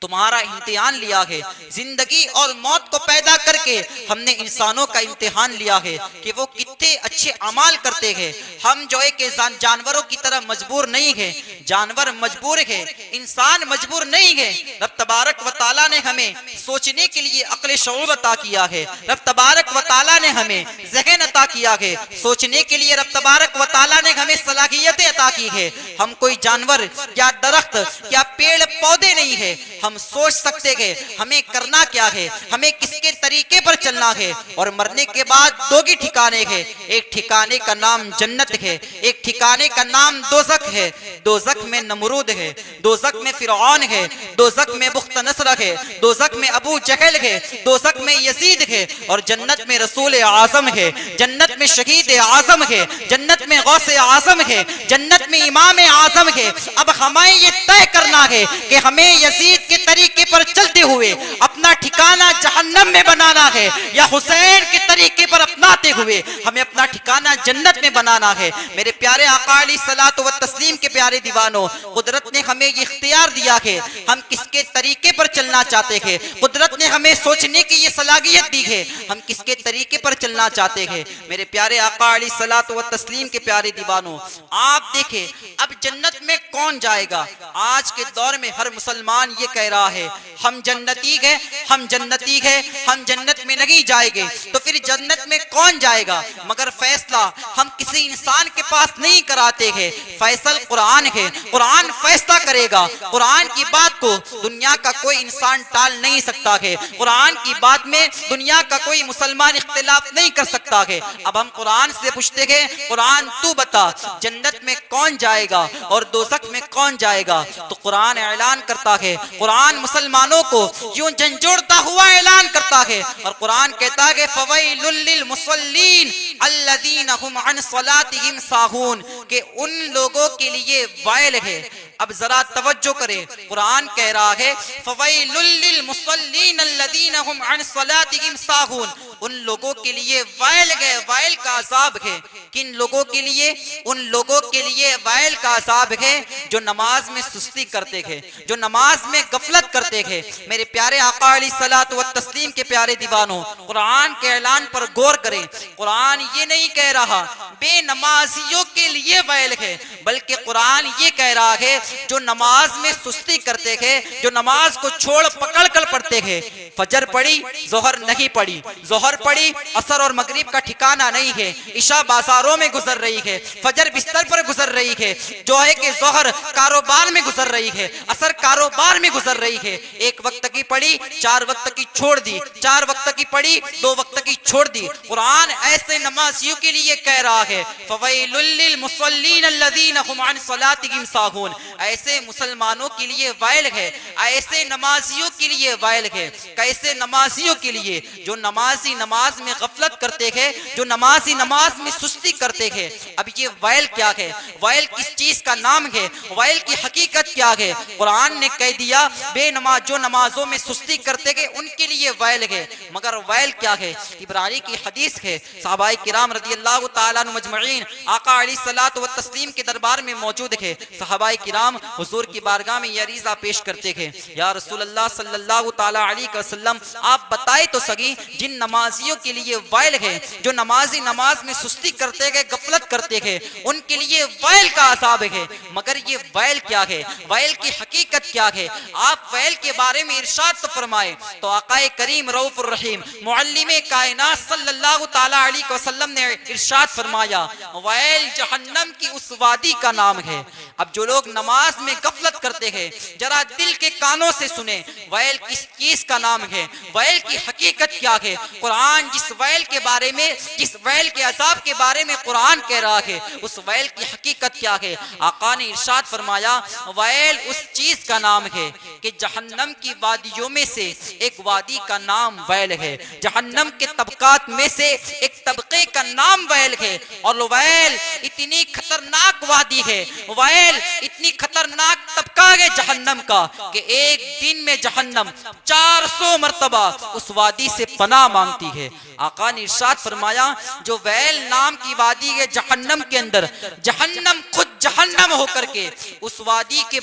तुम्हारा इम्तिहान लिया है। जिंदगी और मौत को पैदा करके हमने इंसानों का इम्तिहान लिया है कि वो कितने अच्छे अमाल करते हैं। हम जो है कि जानवरों की तरह मजबूर नहीं है, जानवर मजबूर है, इंसान मजबूर नहीं है। रब तबारक व तआला ने हमें सोचने के लिए अक्ल शऊर अता किया है। रब तबारक व तआला ने हमें ज़हन अता किया है। सोचने के लिए रब तबारक व तआला ने हमें सलाहियतें अता की है। हम कोई जानवर या दरख्त या पेड़ पौधे नहीं है। हम सोच सकते हैं हमें करना क्या है, हमें किसके तरीके पर चलना है। और मरने के बाद दो ही ठिकाने हैं। एक ठिकाने का नाम जन्नत है, एक ठिकाने का नाम दोज़ख है। दोज़ख में नमरूद है, दोज़ख में फिरौन है, दोज़ख में बुख्त नसर है, दोज़ख में अबू जहल है, दोज़ख में यजीद है। और जन्नत में रसूल आज़म है, जन्नत में शहीद आज़म है, जन्नत में गौसे आज़म है, जन्नत में इमाम आज़म है। अब हमें ये तय करना है कि हमें यजीद के तरीके पर चलते हुए अपना ठिकाना जहन्नम में बनाना है या हुसैन के तरीके पर अपनाते हुए हमें अपना ठिकाना जन्नत में बनाना है। मेरे प्यारे आका अलैहिस्सलातु व तस्लीम के प्यारे दीवानों, कुदरत ने हमें ये इख्तियार दिया है हम किसके तरीके पर चलना चाहते हैं। कुदरत ने हमें सोचने की ये सलाहियत दी है हम किसके तरीके पर चलना चाहते हैं। मेरे प्यारे आका अलैहिस्सलातु व तस्लीम के प्यारे दीवानों, आप देखें अब जन्नत में कौन जाएगा। आज के दौर में हर मुसलमान ये कह रहा है हम जन्नती है, हम जन्नती है, हम जन्नत में नहीं जाएंगे। तो फिर जन्नत में कौन जाएगा। मगर फैसला हम किसी इंसान के पास नहीं कराते हैं, फैसल कुरान है, कुरान फैसला करेगा। कुरान की बात को दुनिया का कोई इंसान टाल नहीं सकता है, कुरान की बात में दुनिया का कोई मुसलमान इख्तिलाफ नहीं कर सकता है। अब हम कुरान से पूछते हैं कुरान तू बता जन्नत में कौन जाएगा और दोज़ख में कौन जाएगा। तो कुरान ऐलान करता है, कुरान मुसलमानों को यूं झंझोड़ता हुआ ऐलान करता है और कुरान कहता है फवैलुल लिल मुसल्लीन अल्लज़ीना हुम अन सलातिहिम साहून, के उन लोगों के लिए वाइल है। अब जरा तवज्जो करें, कुरान कह रहा है फवैलुल लिल मुसल्लीन अल्लज़ीना हुम अन सलातिहिम साहून, उन लोगों के लिए वाइल है, वाइल का अज़ाब है। किन लोगों के लिए? उन लोगों के लिए वाइल का अज़ाब है जो नमाज में सुस्ती करते हैं, जो नमाज में गफलत करते हैं। मेरे प्यारे आका अलैहिस्सलातु व तस्लीम के प्यारे दीवानों, कुरान के ऐलान पर गौर करें। कुरान ये नहीं कह रहा बेनमाजियों के लिए वाइल है, बल्कि कुरान ये कह रहा है जो नमाज में सुस्ती करते हैं, जो नमाज को छोड़ पकड़ कर पढ़ते हैं। फजर पढ़ी जोहर नहीं पढ़ी, जोहर पढ़ी असर और मगरिब का ठिकाना नहीं है, इशा बाजारों में गुजर रही है, फजर बिस्तर पर गुजर रही है, जो है कि जोहर कारोबार में गुजर रही है, असर कारोबार में गुजर रही है। एक वक्त की पढ़ी 4 वक्त की छोड़ दी, 4 वक्त की पढ़ी 2 वक्त की छोड़ दी। कुरान ऐसे नमाजियों के लिए कह रहा है फवैलुल लिल मुसल्लीन अल्लज़ीना हुम अन सलातिहिम साहून, ऐसे मुसलमानों के लिए वाइल है, ऐसे नमाजियों के लिए वाइल है। कैसे नमाजियों के लिए? जो नमाजी नमाज में गफलत करते हैं, जो नमाजी नमाज में सुस्ती करते हैं। अब ये वाइल क्या है? वाइल किस चीज का नाम है? वाइल की हकीकत क्या है? कुरान ने कह दिया बेनमाज जो नमाजों में सुस्ती करते हैं उनके लिए वाइल है। मगर वाइल क्या है? इब्रानी की हदीस है, सहाबाए किराम रज़ियल्लाहु ताला अन्हुम अजमईन आका अलैहिस्सलातु व तस्लीम के दरबार में मौजूद है। सहाबाए किराम हुजूर की बारगाह में ये अरीज़ा पेश करते हैं, या रसूल अल्लाह सल्लल्लाहु ताला अलैहि वसल्लम आप बताए तो सही जिन नमाजियों के लिए वाइल है, जो नमाजी नमाज में सुस्ती करते हैं, गफलत करते हैं, उनके लिए वाइल का अज़ाब है। मगर ये वाइल क्या है? वाइल की हकीकत क्या है? आप वाइल के बारे में इरशाद तो फरमाए। तो आकाए करीम रऊफुर रहीम मुअल्लिमे कायनात सल्लल्लाहु ताला अलैहि वसल्लम ने इरशाद फरमाया वाइल जहन्नम की उस वादी का नाम है। अब जो लोग नमाज में गफलत करते हैं जरा दिल के कानों से सुने, वाइल किस चीज का नाम है, वाइल की हकीकत क्या है। कुरान जिस वाइल के बारे में, जिस वाइल के अज़ाब के बारे में कुरान कह रहा है, उस वाइल की हकीकत क्या है। आका ने इरशाद फरमाया वाइल उस चीज का नाम है कि जहन्नम की वादियों में से एक वादी का नाम वाइल है, जहन्नम के तबकात में से एक तबके का नाम वाइल है। और वाइल इतनी खतरनाक वादी है, वाइल इतनी खतरनाक तबका है जहन्नम का कि एक दिन में जहन्नम 400 मर्तबा उस वादी से पनाह मांगती है। आका ने इरशाद फरमाया जो वैल नाम की वादी है जहन्नम के अंदर, जहन्नम खुद जहन्नम होकर के उस वादी के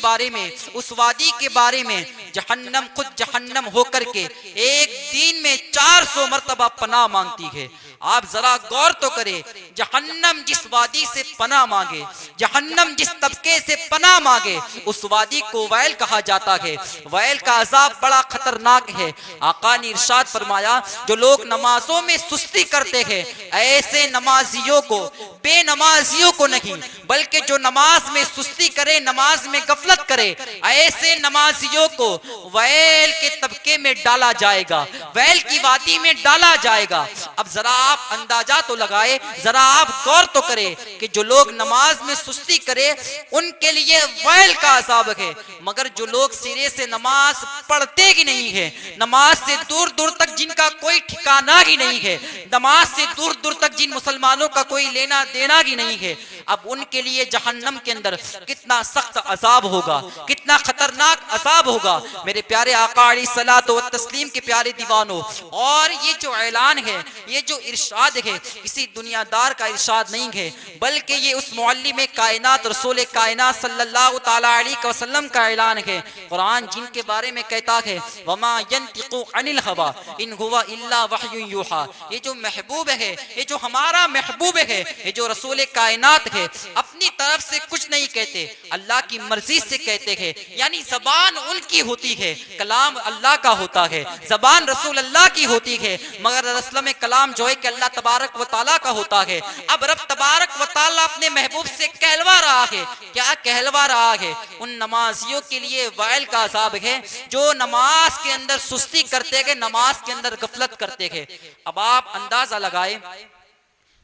बारे में जहन्नम खुद जहन्नम होकर के एक दिन में 400 मरतबा पनाह मांगती है। आप जरा गौर तो करें, जहन्नम जिस वादी से पनाह मांगे, जहन्नम जिस तबके से पनाह मांगे, उस वादी को वैल कहा जाता है। वैल का अजाब बड़ा खतरनाक है। आका ने इरशाद फरमाया, जो लोग नमाजों में सुस्ती करते हैं, ऐसे नमाजियों को, बेनमाजियों को नहीं, बल्कि जो नमाज में सुस्ती करे, नमाज में गफलत करे, ऐसे नमाजियों को वैल के तबके में डाला जाएगा, वैल की वादी में डाला जाएगा। अब जरा आप अंदाजा तो लगाए, जरा आप गौर तो करें कि जो लोग नमाज में सुस्ती करे उनके लिए वैल का अजाब है, मगर जो लोग सिरे से नमाज पढ़ते ही नहीं है, नमाज से दूर दूर तक जिनका कोई ठिकाना ही नहीं है, नमाज से दूर दूर तक जिन मुसलमानों का कोई लेना देना ही नहीं है, अब उनके लिए जहन्नम के अंदर कितना सख्त अजाब होगा, कितना खतरनाक अजाब होगा। मेरे प्यारे आका अलैहिस्सलातु व तस्लीम के प्यारे दीवानों, और ये जो ऐलान है, ये जो इरशाद है, किसी दुनियादार का इरशाद नहीं है, बल्कि ये उस मुअल्लिम कायनात रसूल कायनात सल्लल्लाहु तआला अलैहि वसल्लम का ऐलान है। कुरान जिनके बारे में कहता है, वमा यंतिकु अनिल हवा इन हुवा इल्ला वह्युन यूहा, ये जो महबूब है, ये जो हमारा महबूब है, ये जो रसूल कायनात है, अपनी तरफ से कुछ नहीं कहते, अल्लाह की मर्जी से कहते हैं। यानी जबान उनकी होती है, कलाम अल्लाह का होता है, जबान रसूल अल्लाह की होती है, मगर रसूल में कलाम जो है कि अल्लाह तबारक व तआला का होता है। अब रब तबारक व तआला अपने महबूब से कहलवा रहा है, क्या कहलवा रहा है? उन नमाजियों के लिए वैल का अजाब है जो नमाज के अंदर सुस्ती करते हैं, नमाज के अंदर गफलत करते हैं। अब आप अंदाजा लगाए,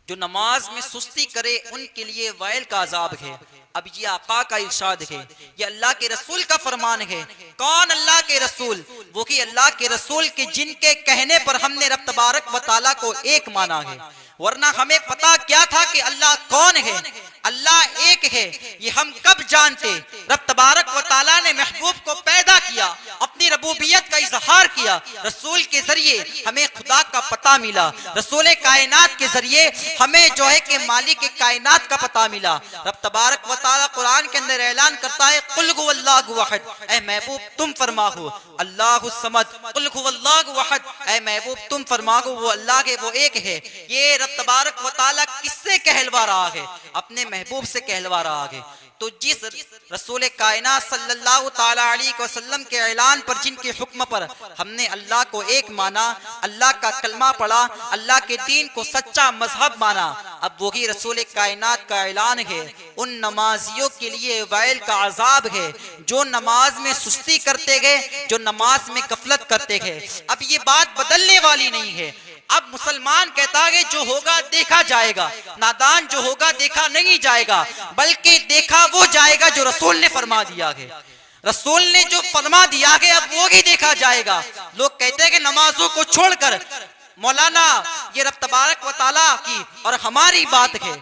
जो नमाज में सुस्ती करे उनके लिए वैल का अजाब है। अब ये आका का इरशाद है, ये अल्लाह के रसूल का फरमान है। कौन अल्लाह के रसूल? वो कि अल्लाह के रसूल के जिनके कहने पर हमने रब तबारक व तआला को एक माना है, वरना हमें पता क्या था कि अल्लाह कौन है? अल्लाह एक है, ये हम कब जानते? रब तबारक व तआला ने महबूब को पैदा किया, अपनी रबूबियत का इजहार किया, रसूल के जरिए हमें खुदा का पता मिला, रसूल कायनात के जरिए हमें जो है कि मालिक कायनात का पता मिला। रब तबारक व तआला कुरान के अंदर ऐलान करता है, कुल हुवल्लाहु अहद, ऐ महबूब तुम फरमाओ अल्लाहु समद, कुल हुवल्लाहु अहद, ऐ महबूब तुम फरमाओ वो अल्लाह के वो एक है। ये रब तबारक व तआला किससे कहलवा रहा है? अपने महबूब से कहलवा रहा है। तो जिस रसूल कायनात सल्लल्लाहु तआला अलैहि वसल्लम के ऐलान पर, जिनके हुक्म पर हमने अल्लाह को एक माना, अल्लाह का कलमा पढ़ा, अल्लाह के दीन को सच्चा मजहब माना, अब वही रसूल कायनात का ऐलान है, उन नमाजियों के लिए वैल का अजाब है जो नमाज में सुस्ती करते गए, जो नमाज में गफलत करते गए। अब ये बात बदलने वाली नहीं है। अब मुसलमान कहता है जो होगा देखा जाएगा, नादान जो होगा देखा नहीं जाएगा, बल्कि देखा वो जाएगा जो रसूल ने फरमा दिया है। रसूल ने जो फरमा दिया है अब वो ही देखा जाएगा। लोग कहते हैं कि नमाजों को छोड़कर, मौलाना ये रब तबारक व तआला की और हमारी बात है।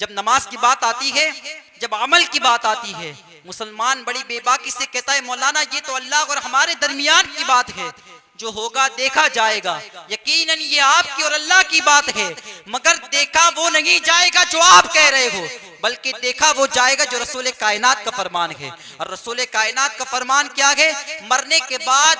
जब नमाज की बात आती है, जब अमल की बात आती है, मुसलमान बड़ी बेबाकी से कहता है मौलाना ये तो अल्लाह और हमारे दरमियान की बात है, जो होगा देखा जाएगा। यकीनन ये आपकी और अल्लाह की बात है, मगर देखा वो नहीं जाएगा जो आप कह रहे हो, बल्कि देखा वो जाएगा जो रसूल कायनात का फरमान है। और रसूल कायनात का फरमान क्या है? मरने के बाद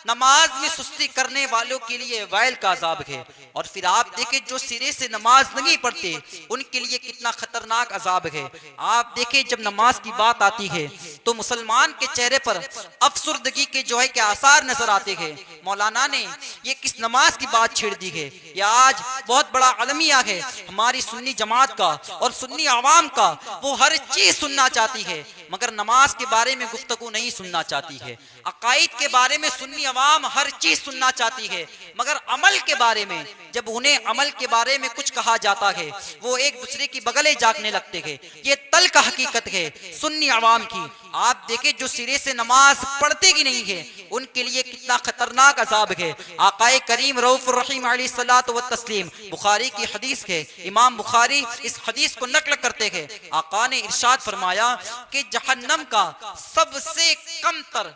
नमाज में सुस्ती करने वालों के लिए वैल का अजाब है। और फिर आप देखें जो सिरे से नमाज नहीं पढ़ते उनके लिए कितना खतरनाक अजाब है। आप देखें जब नमाज की बात आती है तो मुसलमान के चेहरे पर अफसुर्दगी के जो है कि आसार नजर आते हैं। मौलाना ने ये किस नमाज की बात छेड़ दी है? यह आज बहुत बड़ा अलमिया है हमारी सुन्नी जमात का और सुन्नी आवाम का। वो हर चीज सुनना चाहती है मगर नमाज के बारे में गुफ्तगू नहीं सुनना चाहती है। अकाईद के बारे में सुन्नी अवाम हर चीज सुनना चाहती है, मगर अमल के बारे में जब उन्हें अमल के बारे में कुछ कहा जाता है वो एक दूसरे की बगले जागने लगते हैं। ये तल्ख हकीकत है सुन्नी अवाम की। आप देखें जो सिरे से नमाज पढ़ते ही नहीं है उनके लिए कितना खतरनाक अजाब है। आकाए करीम रऊफुर रहीम अलैहिस्सलातु व तस्लीम, बुखारी की हदीस है, इमाम बुखारी इस हदीस को नकल करते हैं। आका ने इरशाद फरमाया कि जहन्नम का सबसे कमतर,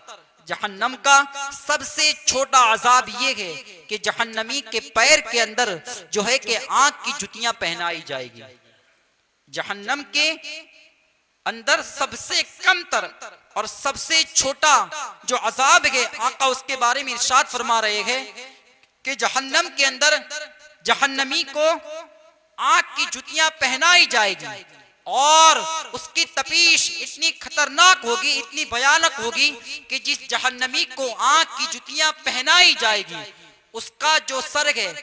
जहन्नम का सबसे छोटा अजाब ये है कि जहन्नमी के पैर के अंदर जो है कि आंख की जुतियां पहनाई जाएगी। जहन्नम के अंदर सबसे कमतर और सबसे छोटा जो अजाब है, आका उसके बारे में इरशाद फरमा रहे हैं कि जहन्नम के अंदर जहन्नमी को आग की जुतियां पहनाई जाएगी और उसकी तपीश इतनी खतरनाक होगी, इतनी भयानक होगी कि जिस जहन्नमी को आग की जुतियां पहनाई जाएगी उसका जो सर है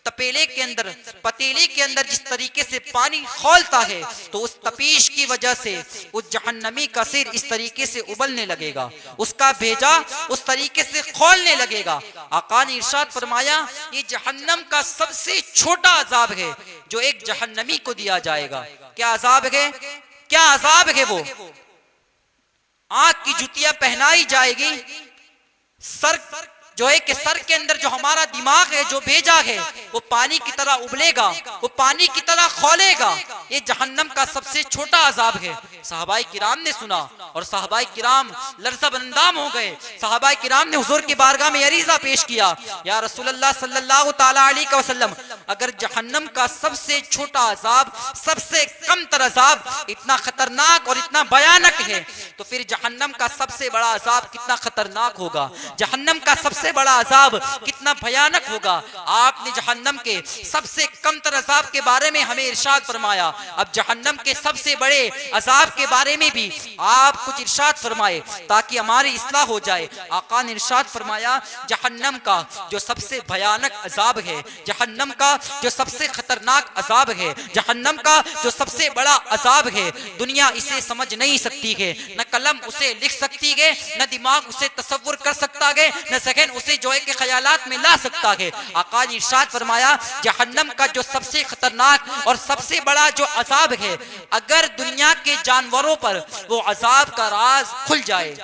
तपेले के अंदर, पतीले के अंदर जिस तरीके से पानी खौलता है, तो उस तपीश की वजह से उस जहन्नमी का सिर इस तरीके से उबलने लगेगा, उसका भेजा उस तरीके से खौलने लगेगा। आका ने इरशाद फरमाया ये जहन्नम का सबसे छोटा अजाब है जो एक जहन्नमी को दिया जाएगा। क्या अजाब है? क्या अजाब है? वो आग की जुतियां पहनाई जाएगी, सर जो है कि सर के अंदर जो हमारा दिमाग है, जो भेजा है, वो पानी की तरह उबलेगा, वो पानी की तरह खौलेगा। ये जहन्नम का सबसे छोटा अजाब है। सहाबाई किराम ने सुना और सहाबाई किराम लर्ज़ा बंदाम हो गए। सहाबाई किराम ने हुजूर की बारगाह में अरीज़ा पेश किया, या रसूलल्लाह सल्लल्लाहु तआला अलैहि वसल्लम, अगर जहन्नम का सबसे छोटा अजाब, सबसे कम तर अजाब इतना खतरनाक और इतना भयानक है, तो फिर जहन्नम का सबसे बड़ा अजाब कितना खतरनाक होगा, जहन्नम का सबसे बड़ा अजाब कितना भयानक होगा। आपने जहन्नम के सबसे कम तर अजाब के बारे में हमें इरशाद फरमाया, अब जहन्नम के सबसे बड़े अजाब के बारे में भी आप कुछ इरशाद फरमाए ताकि हमारी इस्लाह हो जाए। आका ने इरशाद फरमाया जहन्नम का जो सबसे भयानक अजाब है, जहन्नम का जो सबसे खतरनाक अजाब है, जहन्नम का जो सबसे बड़ा अजाब है, दुनिया इसे समझ नहीं सकती है, न कलम उसे लिख सकती है, न दिमाग उसे तसव्वुर कर सकता है, न ज़हन उसे जो है कि ख्यालात में ला सकता है। आका ने इरशाद फरमाया जहन्नम का जो सबसे खतरनाक और सबसे बड़ा जो अजाब है, अगर दुनिया के जानवरों पर वो अजाब का राज खुल जाए,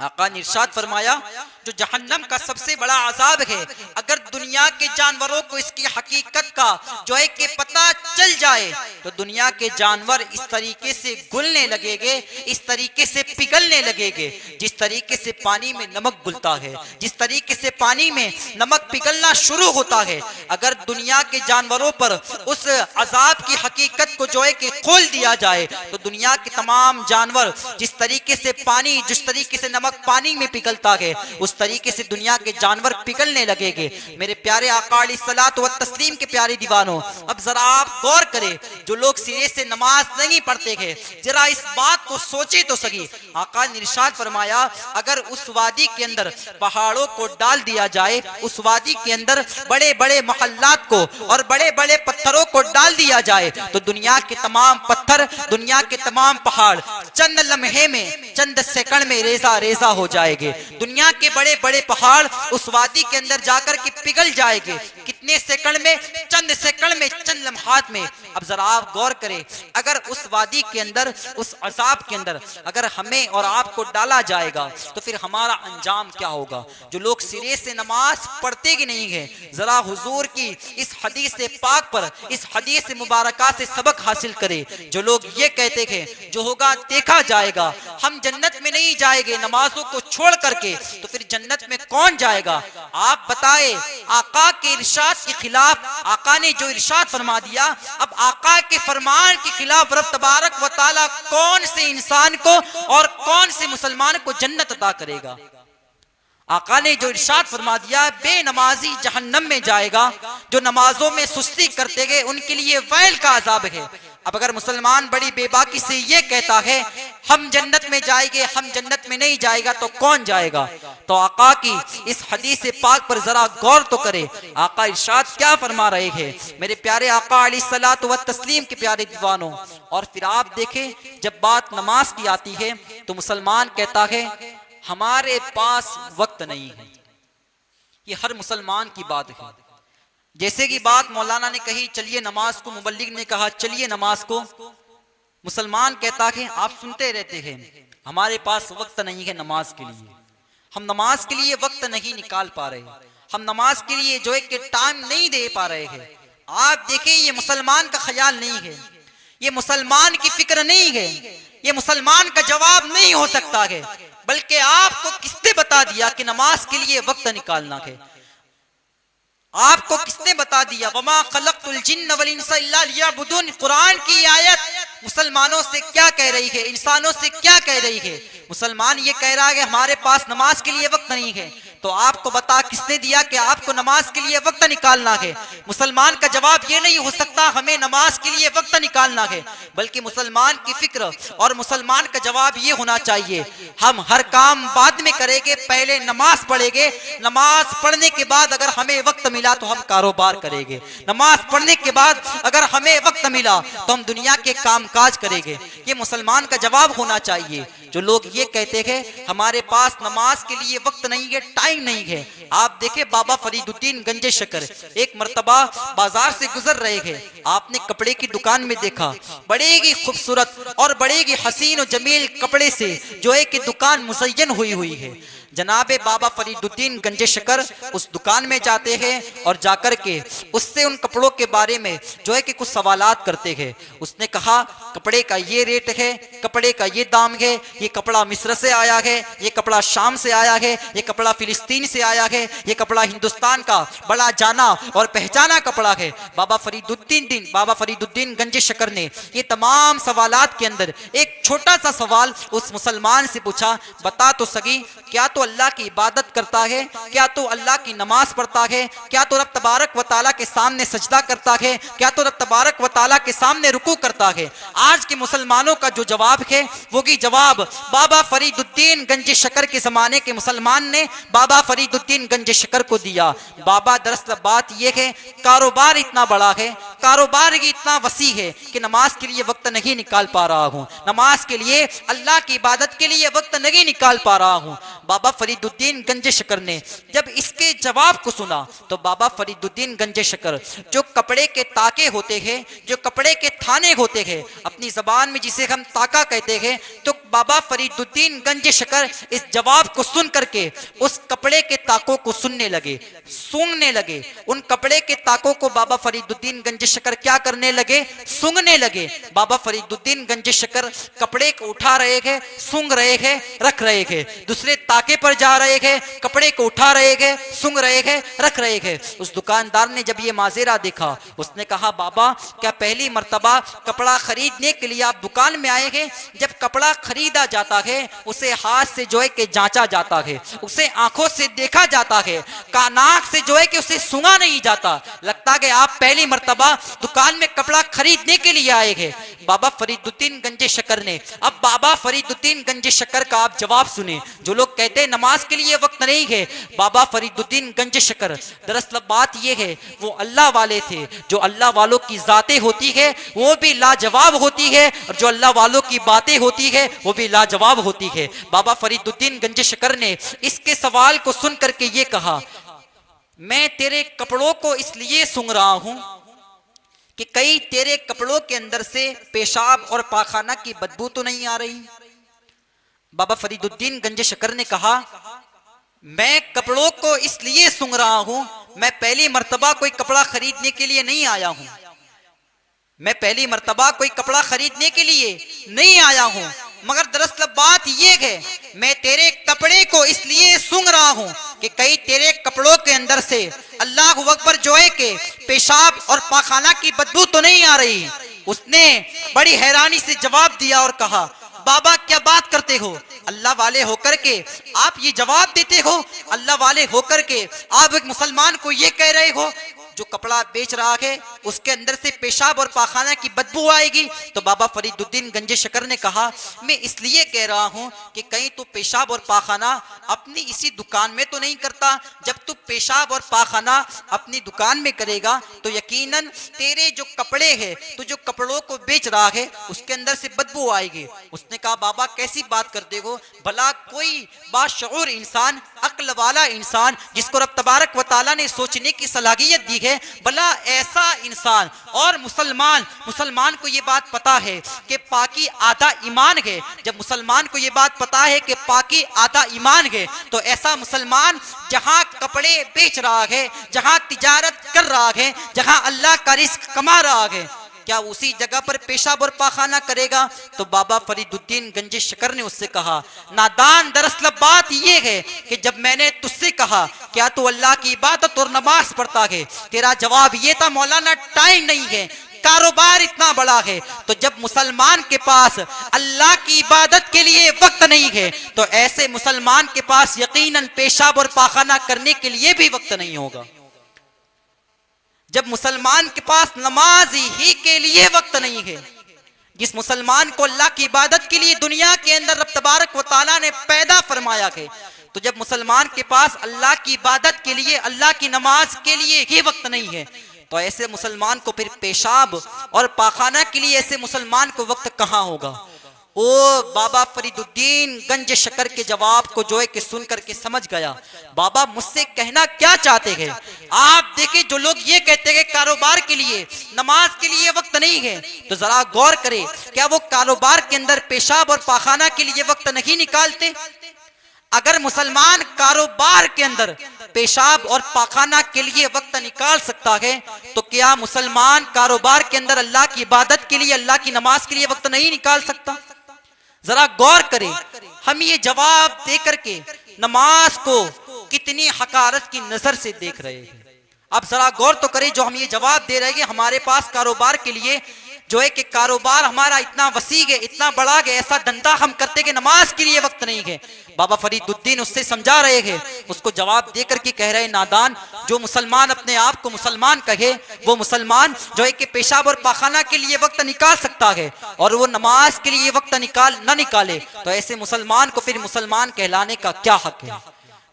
आका ने इरशाद फरमाया जो जहन्नम का सबसे बड़ा अजाब है, अगर दुनिया के जानवरों को इसकी हकीकत का जो है कि पता चल जाए, तो दुनिया के जानवर इस तरीके से घुलने लगेंगे, इस तरीके से पिघलने लगेंगे, जिस तरीके से पानी में नमक घुलता है, जिस तरीके से पानी में नमक पिघलना शुरू होता है। अगर दुनिया के जानवरों पर उस अजाब की हकीकत को जो है कि खोल दिया जाए, तो दुनिया के तमाम जानवर जिस तरीके से पानी, जिस तरीके से नमक पानी में पिघलता है, उस तरीके से दुनिया के जानवर पिघलने लगेंगे। मेरे प्यारे आका अलैहिस्सलातु व तस्लीम के प्यारे दीवानों, अब जरा आप गौर करें, जो लोग सिरे से नमाज नहीं पढ़ते हैं, जरा इस बात को सोचे तो सही। आका ने इरशाद फरमाया अगर उस वादी के अंदर पहाड़ों को डाल दिया जाए, उस वादी के अंदर बड़े बड़े मोहल्लात को और बड़े बड़े पत्थरों को डाल दिया जाए, तो दुनिया के तमाम पत्थर, दुनिया के तमाम पहाड़ चंद लम्हे में, चंद सेकंड में रेजा रेजा हो जाएंगे। दुनिया के बड़े बड़े पहाड़ उस वादी के अंदर जाकर के पिघल जाएंगे। कितने सेकंड में? चंद सेकंड में, चंद लम्हात में। अब जरा आप गौर करें, अगर उस वादी के अंदर, उस अजाब के अंदर अगर हमें और आपको डाला जाएगा, तो फिर हमारा अंजाम क्या होगा। जो लोग सिरे से नमाज पढ़ते ही नहीं है, जरा हुजूर की इस हदीस पाक पर, इस हदीस मुबारका से सबक हासिल करे। जो लोग ये कहते हैं जो होगा देखा जाएगा, हम जन्नत में नहीं जाएंगे नमाजों को छोड़ करके, तो फिर जन्नत में कौन जाएगा? आप बताए, आका के इरशाद के खिलाफ आका ने जो इरशाद फरमा दिया, अब आका के फरमान के खिलाफ रब तबारक व तआला कौन से इंसान को और कौन से मुसलमान को जन्नत अता करेगा? आका ने जो इरशाद फरमा दिया, बेनमाजी जहन्नम में जाएगा, जो नमाजों में सुस्ती करते गए उनके लिए वैल का अजाब है। अब अगर मुसलमान बड़ी बेबाकी से ये कहता है हम जन्नत में जाएंगे, हम जन्नत में नहीं जाएगा, तो कौन जाएगा? तो आका की इस हदीस पाक पर जरा गौर तो करे। आका इरशाद क्या फरमा रहे हैं मेरे प्यारे आका अलैहिस्सलातु व तस्लीम के प्यारे दीवानों। और फिर आप देखें, जब बात नमाज की आती है तो मुसलमान कहता है हमारे पास वक्त नहीं है। ये हर मुसलमान की बात है। जैसे कि बात मौलाना ने कही चलिए नमाज को, मुबल्लिग ने कहा चलिए नमाज को, मुसलमान कहता है आप सुनते रहते हैं हमारे पास वक्त नहीं है नमाज के लिए, हम नमाज के लिए वक्त नहीं निकाल पा रहे, हम नमाज के लिए जो है कि टाइम नहीं दे पा रहे हैं। आप देखें, ये मुसलमान का ख्याल नहीं है, ये मुसलमान की फिक्र नहीं है, ये मुसलमान का जवाब नहीं हो सकता है, बल्कि आपको किसने बता दिया कि नमाज के लिए वक्त निकालना है? आपको किसने बता दिया? वमा खलक़तुल जिन्न वल इंसा इल्ला लियअबुदून, कुरान की आयत मुसलमानों से क्या कह रही है, इंसानों से क्या कह रही है। मुसलमान ये कह रहा है कि हमारे पास नमाज के लिए वक्त नहीं है। तो आपको बता किसने दिया कि आपको नमाज के लिए वक्त निकालना है। मुसलमान का जवाब ये नहीं हो सकता हमें नमाज के लिए वक्त निकालना है, बल्कि मुसलमान की फिक्र और मुसलमान का जवाब ये होना चाहिए हम हर काम बाद में करेंगे, पहले नमाज पढ़ेंगे, नमाज पढ़ने के बाद अगर हमें वक्त मिला तो हम कारोबार करेंगे, नमाज पढ़ने के बाद अगर हमें वक्त मिला तो हम दुनिया के कामकाज करेंगे। ये मुसलमान का जवाब होना चाहिए। जो लोग ये कहते हैं हमारे पास नमाज के लिए वक्त नहीं है, टाइम नहीं है। आप देखें बाबा फरीदुद्दीन गंजे शकर एक मर्तबा बाजार से गुजर रहे थे, आपने कपड़े की दुकान में देखा, बड़े ही खूबसूरत और बड़े ही हसीन और जमील कपड़े से जो है कि दुकान मुज़य्यन हुई है। जनाबे बाबा फरीदुद्दीन गंजे शकर उस दुकान में जाते हैं और जाकर के उससे उन कपड़ों के बारे में जो है कि कुछ सवालात करते हैं। उसने कहा कपड़े का ये रेट है, कपड़े का ये दाम है, ये कपड़ा मिस्र से आया है, ये कपड़ा शाम से आया है, ये कपड़ा फिलिस्तीन से आया है, ये कपड़ा हिंदुस्तान का बड़ा जाना और पहचाना कपड़ा है। बाबा फरीदुद्दीन गंजे शकर ने ये तमाम सवालात के अंदर एक छोटा सा सवाल उस मुसलमान से पूछा, बता तो सकी क्या तो अल्लाह की इबादत करता है, क्या तो अल्लाह की नमाज पढ़ता है, क्या तो रब तबारक व तआला के सामने सजदा करता है, क्या तो रब तबारक व तआला के सामने रुकू करता है। आज के मुसलमानों का जो जवाब है वो की जवाब बाबा फरीदुद्दीन गंजे शकर के जमाने के मुसलमान ने बाबा फरीदुद्दीन गंजे शकर को दिया। बाबा दरअसल बात यह है कारोबार इतना बड़ा है, कारोबार ही इतना वसी है कि नमाज के लिए वक्त नहीं निकाल पा रहा हूँ, नमाज के लिए अल्लाह की इबादत के लिए वक्त नहीं निकाल पा रहा हूँ। बाबा फरीदुद्दीन गंजे शकर ने जब इसके जवाब को सुना तो बाबा फरीदुद्दीन गंजे शकर जो कपड़े के ताके होते हैं, जो कपड़े के थाने होते हैं, अपनी जबान में जिसे हम ताका कहते हैं, तो बाबा फरीदुद्दीन गंजे शकर इस जवाब को सुन करके उस कपड़े के ताकों को सुनने लगे, सूंघने लगे। उन कपड़े के ताकों को बाबा फरीदुद्दीन गंजे शकर क्या करने लगे, सूंघने लगे। बाबा फरीदुद्दीन गंजे शकर कपड़े को उठा रहे थे, सूंघ रहे थे, रख रहे थे, दूसरे ताके पर जा रहे थे, कपड़े को उठा रहे थे, सूंघ रहे थे, रख रहे थे। उस दुकानदार ने जब ये माजेरा देखा उसने कहा बाबा क्या पहली मर्तबा कपड़ा खरीदने के लिए आप दुकान में आए हैं? जब कपड़ा खरीदा जाता है उसे हाथ से जो है कि जांचा जाता है, उसे आंखों से देखा जाता है, कानाक से जो है कि उसे सूंघा नहीं जाता। लगता है आप पहली मर्तबा दुकान में कपड़ा खरीदने के लिए आए हैं। बाबा फरीदुद्दीन गंजे शकर ने अब बाबा फरीदुद्दीन गंजे शकर का आप जवाब सुने। जो लोग कहते हैं नमाज के लिए वक्त नहीं है, बाबा फरीदुद्दीन गंजे शकर दरअसल बात यह है वो अल्लाह वाले थे। जो अल्लाह वालों की जातें होती है वो भी लाजवाब होती है और जो अल्लाह वालों की बातें होती है वो भी लाजवाब होती है। बाबा फरीदुद्दीन गंजे शकर ने इसके सवाल को सुन करके ये कहा मैं तेरे कपड़ों को इसलिए सूंघ रहा हूं कि कहीं तेरे कपड़ों के अंदर से पेशाब और पाखाना की बदबू तो नहीं आ रही। बाबा फरीदुद्दीन गंजे शकर ने कहा मैं कपड़ों को इसलिए सूंघ रहा हूं, मैं पहली मर्तबा कोई कपड़ा खरीदने के लिए नहीं आया हूं, मैं पहली मर्तबा कोई कपड़ा खरीदने के लिए नहीं आया हूं, मगर दरअसल बात यह है मैं तेरे कपड़े को इसलिए सूंघ रहा हूं कि कहीं तेरे कपड़ों के अंदर से अल्लाह अकबर जो है कि पेशाब और पाखाना की बदबू तो नहीं आ रही। उसने बड़ी हैरानी से जवाब दिया और कहा बाबा क्या बात करते हो, अल्लाह वाले होकर के आप ये जवाब देते हो, अल्लाह वाले होकर के आप एक मुसलमान को ये कह रहे हो जो कपड़ा बेच रहा है उसके अंदर से पेशाब और पाखाना की बदबू आएगी। तो बाबा फरीदुद्दीन गंजे शकर ने कहा मैं इसलिए कह रहा हूं कि कहीं तू पेशाब और पाखाना अपनी इसी दुकान में तो नहीं करता। जब तू पेशाब और पाखाना अपनी दुकान में करेगा तो यकीनन तेरे जो कपड़े हैं, तू जो कपड़ों को बेच रहा है उसके अंदर से बदबू आएगी। उसने कहा बाबा कैसी बात करते हो, भला कोई बाशऊर इंसान, अक्ल वाला इंसान जिसको रब तबारक व तआला ने सोचने की सलाहियत दी है, भला ऐसा इंसान और मुसलमान को ये बात पता है कि पाकी आधा ईमान है। जब मुसलमान को ये बात पता है कि पाकी आधा ईमान है तो ऐसा मुसलमान जहां कपड़े बेच रहा है, जहां तिजारत कर रहा है, जहां अल्लाह का रिस्क कमा रहा है, क्या उसी जगह पर पेशाब और पाखाना करेगा? तो बाबा फरीदुद्दीन गंजे शकर ने उससे कहा नादान दरअसल बात यह है कि जब मैंने तुझसे कहा क्या तू अल्लाह की इबादत और नमाज पढ़ता है, तेरा जवाब ये था मौलाना टाइम नहीं है, कारोबार इतना बड़ा है, तो जब मुसलमान के पास अल्लाह की इबादत के लिए वक्त नहीं है तो ऐसे मुसलमान के पास यकीनन पेशाब और पाखाना करने के लिए भी वक्त नहीं होगा। जब मुसलमान के पास नमाज ही के लिए वक्त नहीं है, जिस मुसलमान को अल्लाह की इबादत के लिए दुनिया के अंदर रब तबारक व तआला ने पैदा फरमाया है, तो जब मुसलमान के पास अल्लाह की इबादत के लिए, अल्लाह की नमाज के लिए ही वक्त नहीं है, तो ऐसे मुसलमान को फिर पेशाब और पाखाना के लिए ऐसे मुसलमान को वक्त कहां होगा। ओ बाबा फरीदुद्दीन गंज शकर के जवाब को जो है कि सुन करके समझ गया, बाबा मुझसे कहना क्या चाहते हैं। आप देखिए, जो लोग ये कहते हैं कारोबार के लिए, नमाज के लिए वक्त नहीं है, तो जरा गौर करें, क्या वो कारोबार के अंदर पेशाब और पाखाना के लिए वक्त नहीं निकालते? अगर मुसलमान कारोबार के अंदर पेशाब और पाखाना के लिए वक्त निकाल सकता है, तो क्या मुसलमान कारोबार के अंदर अल्लाह की इबादत के लिए, अल्लाह की नमाज के लिए वक्त नहीं निकाल सकता? जरा गौर करें, हम ये जवाब देकर के नमाज को कितनी हकारत की नजर से देख रहे हैं। अब जरा गौर तो करें, जो हम ये जवाब दे रहे हैं हमारे पास कारोबार के लिए जो है कि कारोबार हमारा इतना वसी है, इतना बड़ा है, ऐसा धंधा हम करते कि नमाज के लिए वक्त नहीं है। बाबा फरीदुद्दीन उससे समझा रहे हैं, उसको जवाब देकर के कह रहे, नादान, जो मुसलमान अपने आप को मुसलमान कहे, वो मुसलमान जो है कि पेशाब और पाखाना के लिए वक्त निकाल सकता है और वो नमाज के लिए वक्त न निकाले, तो ऐसे मुसलमान को फिर मुसलमान कहलाने का क्या हक है?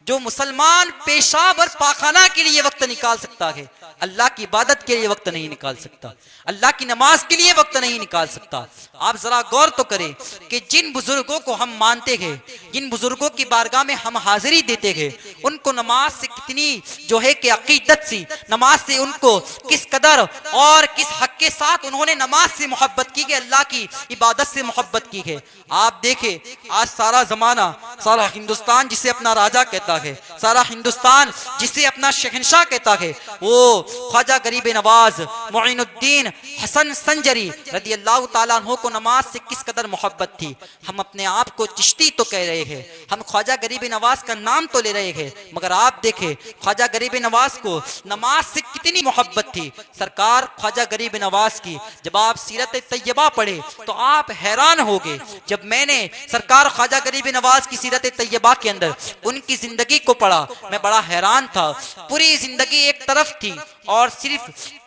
जो मुसलमान पेशाब और पाखाना के लिए वक्त निकाल सकता है, अल्लाह की इबादत के लिए वक्त नहीं निकाल सकता, अल्लाह की नमाज के लिए वक्त नहीं निकाल सकता। आप जरा गौर तो करें कि जिन बुजुर्गों को हम मानते हैं, जिन बुजुर्गों की बारगाह में हम हाजिरी देते हैं, उनको नमाज से कितनी जो है कि अकीदत सी, नमाज से उनको किस कदर और किस हक के साथ उन्होंने नमाज से मोहब्बत की है, अल्लाह की इबादत से मोहब्बत की है। आप देखें, आज सारा जमाना, सारा हिंदुस्तान जिसे अपना राजा कहता है, सारा हिंदुस्तान जिसे अपना शहंशाह कहता है, वो ख्वाजा गरीब नवाज मोइनुद्दीन हसन संजरी रदी अल्लाह ताला अन्हु को नमाज से किस कदर मोहब्बत थी। हम अपने आप को चिश्ती तो कह रहे हैं, हम ख्वाजा गरीब नवाज का नाम तो ले रहे हैं, मगर आप देखें ख्वाजा गरीब नवाज को नमाज से कितनी मोहब्बत थी। सरकार ख्वाजा गरीब नवाज की जब आप सीरत तैयबा पढ़े तो आप हैरान होगे। जब मैंने सरकार ख्वाजा गरीब नवाज की सीरत तैयबा के अंदर उनकी जिंदगी को पढ़ा, मैं बड़ा हैरान था। पूरी जिंदगी एक तरफ थी और सिर्फ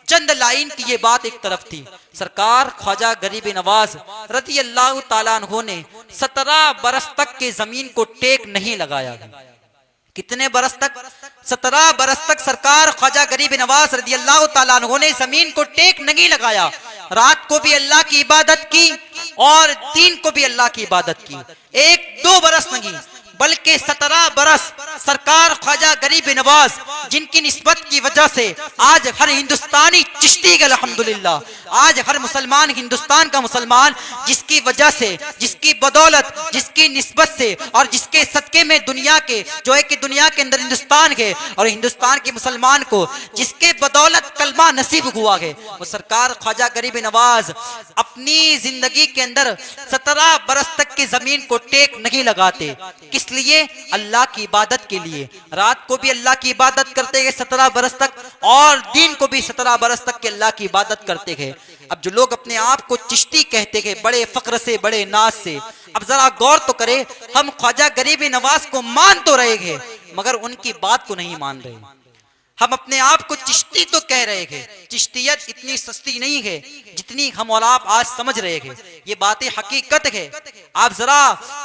चंद लाइन की ये बात एक तरफ थी। सरकार ख्वाजा गरीब नवाज रज़ी अल्लाह ताला अन्हु ने 17 बरस तक के जमीन को टेक नहीं लगाया। कितने बरस तक? 17 बरस तक सरकार ख्वाजा गरीब नवाज रज़ी अल्लाह ताला अन्हु ने जमीन को टेक नहीं लगाया। रात को भी अल्लाह की इबादत की और दिन को भी अल्लाह की इबादत की। 1-2 बरस नहीं बल्कि 17 बरस सरकार ख्वाजा गरीब नवाज, जिनकी निस्बत की वजह से आज हर हिंदुस्तानी चिश्ती है अल्हम्दुलिल्लाह, आज हर मुसलमान हिंदुस्तान का मुसलमान, जिसकी वजह से, जिसकी बदौलत, जिसकी निस्बत से और जिसके सदके में दुनिया के जो है कि दुनिया के अंदर हिंदुस्तान है और हिंदुस्तान के मुसलमान को जिसके बदौलत कलमा नसीब हुआ है, वो सरकार ख्वाजा गरीब नवाज अपनी जिंदगी के अंदर 17 बरस तक की जमीन को टेक नहीं लगाते। किस लिए? अल्लाह की इबादत के लिए। रात को भी अल्लाह की इबादत करते हैं 17 बरस तक और दिन को भी 17 बरस तक के अल्लाह की इबादत करते हैं। अब जो लोग अपने आप को चिश्ती कहते हैं बड़े फख्र से, बड़े नाज से, अब जरा गौर तो करें, हम ख्वाजा गरीब नवाज को मान तो रहे हैं मगर उनकी बात को नहीं मान रहे। हम अपने आप को चिश्ती तो कह रहे हैं, चिश्तियत इतनी सस्ती नहीं है जितनी हम और आप आज समझ रहे हैं। ये बातें हकीकत है, आप जरा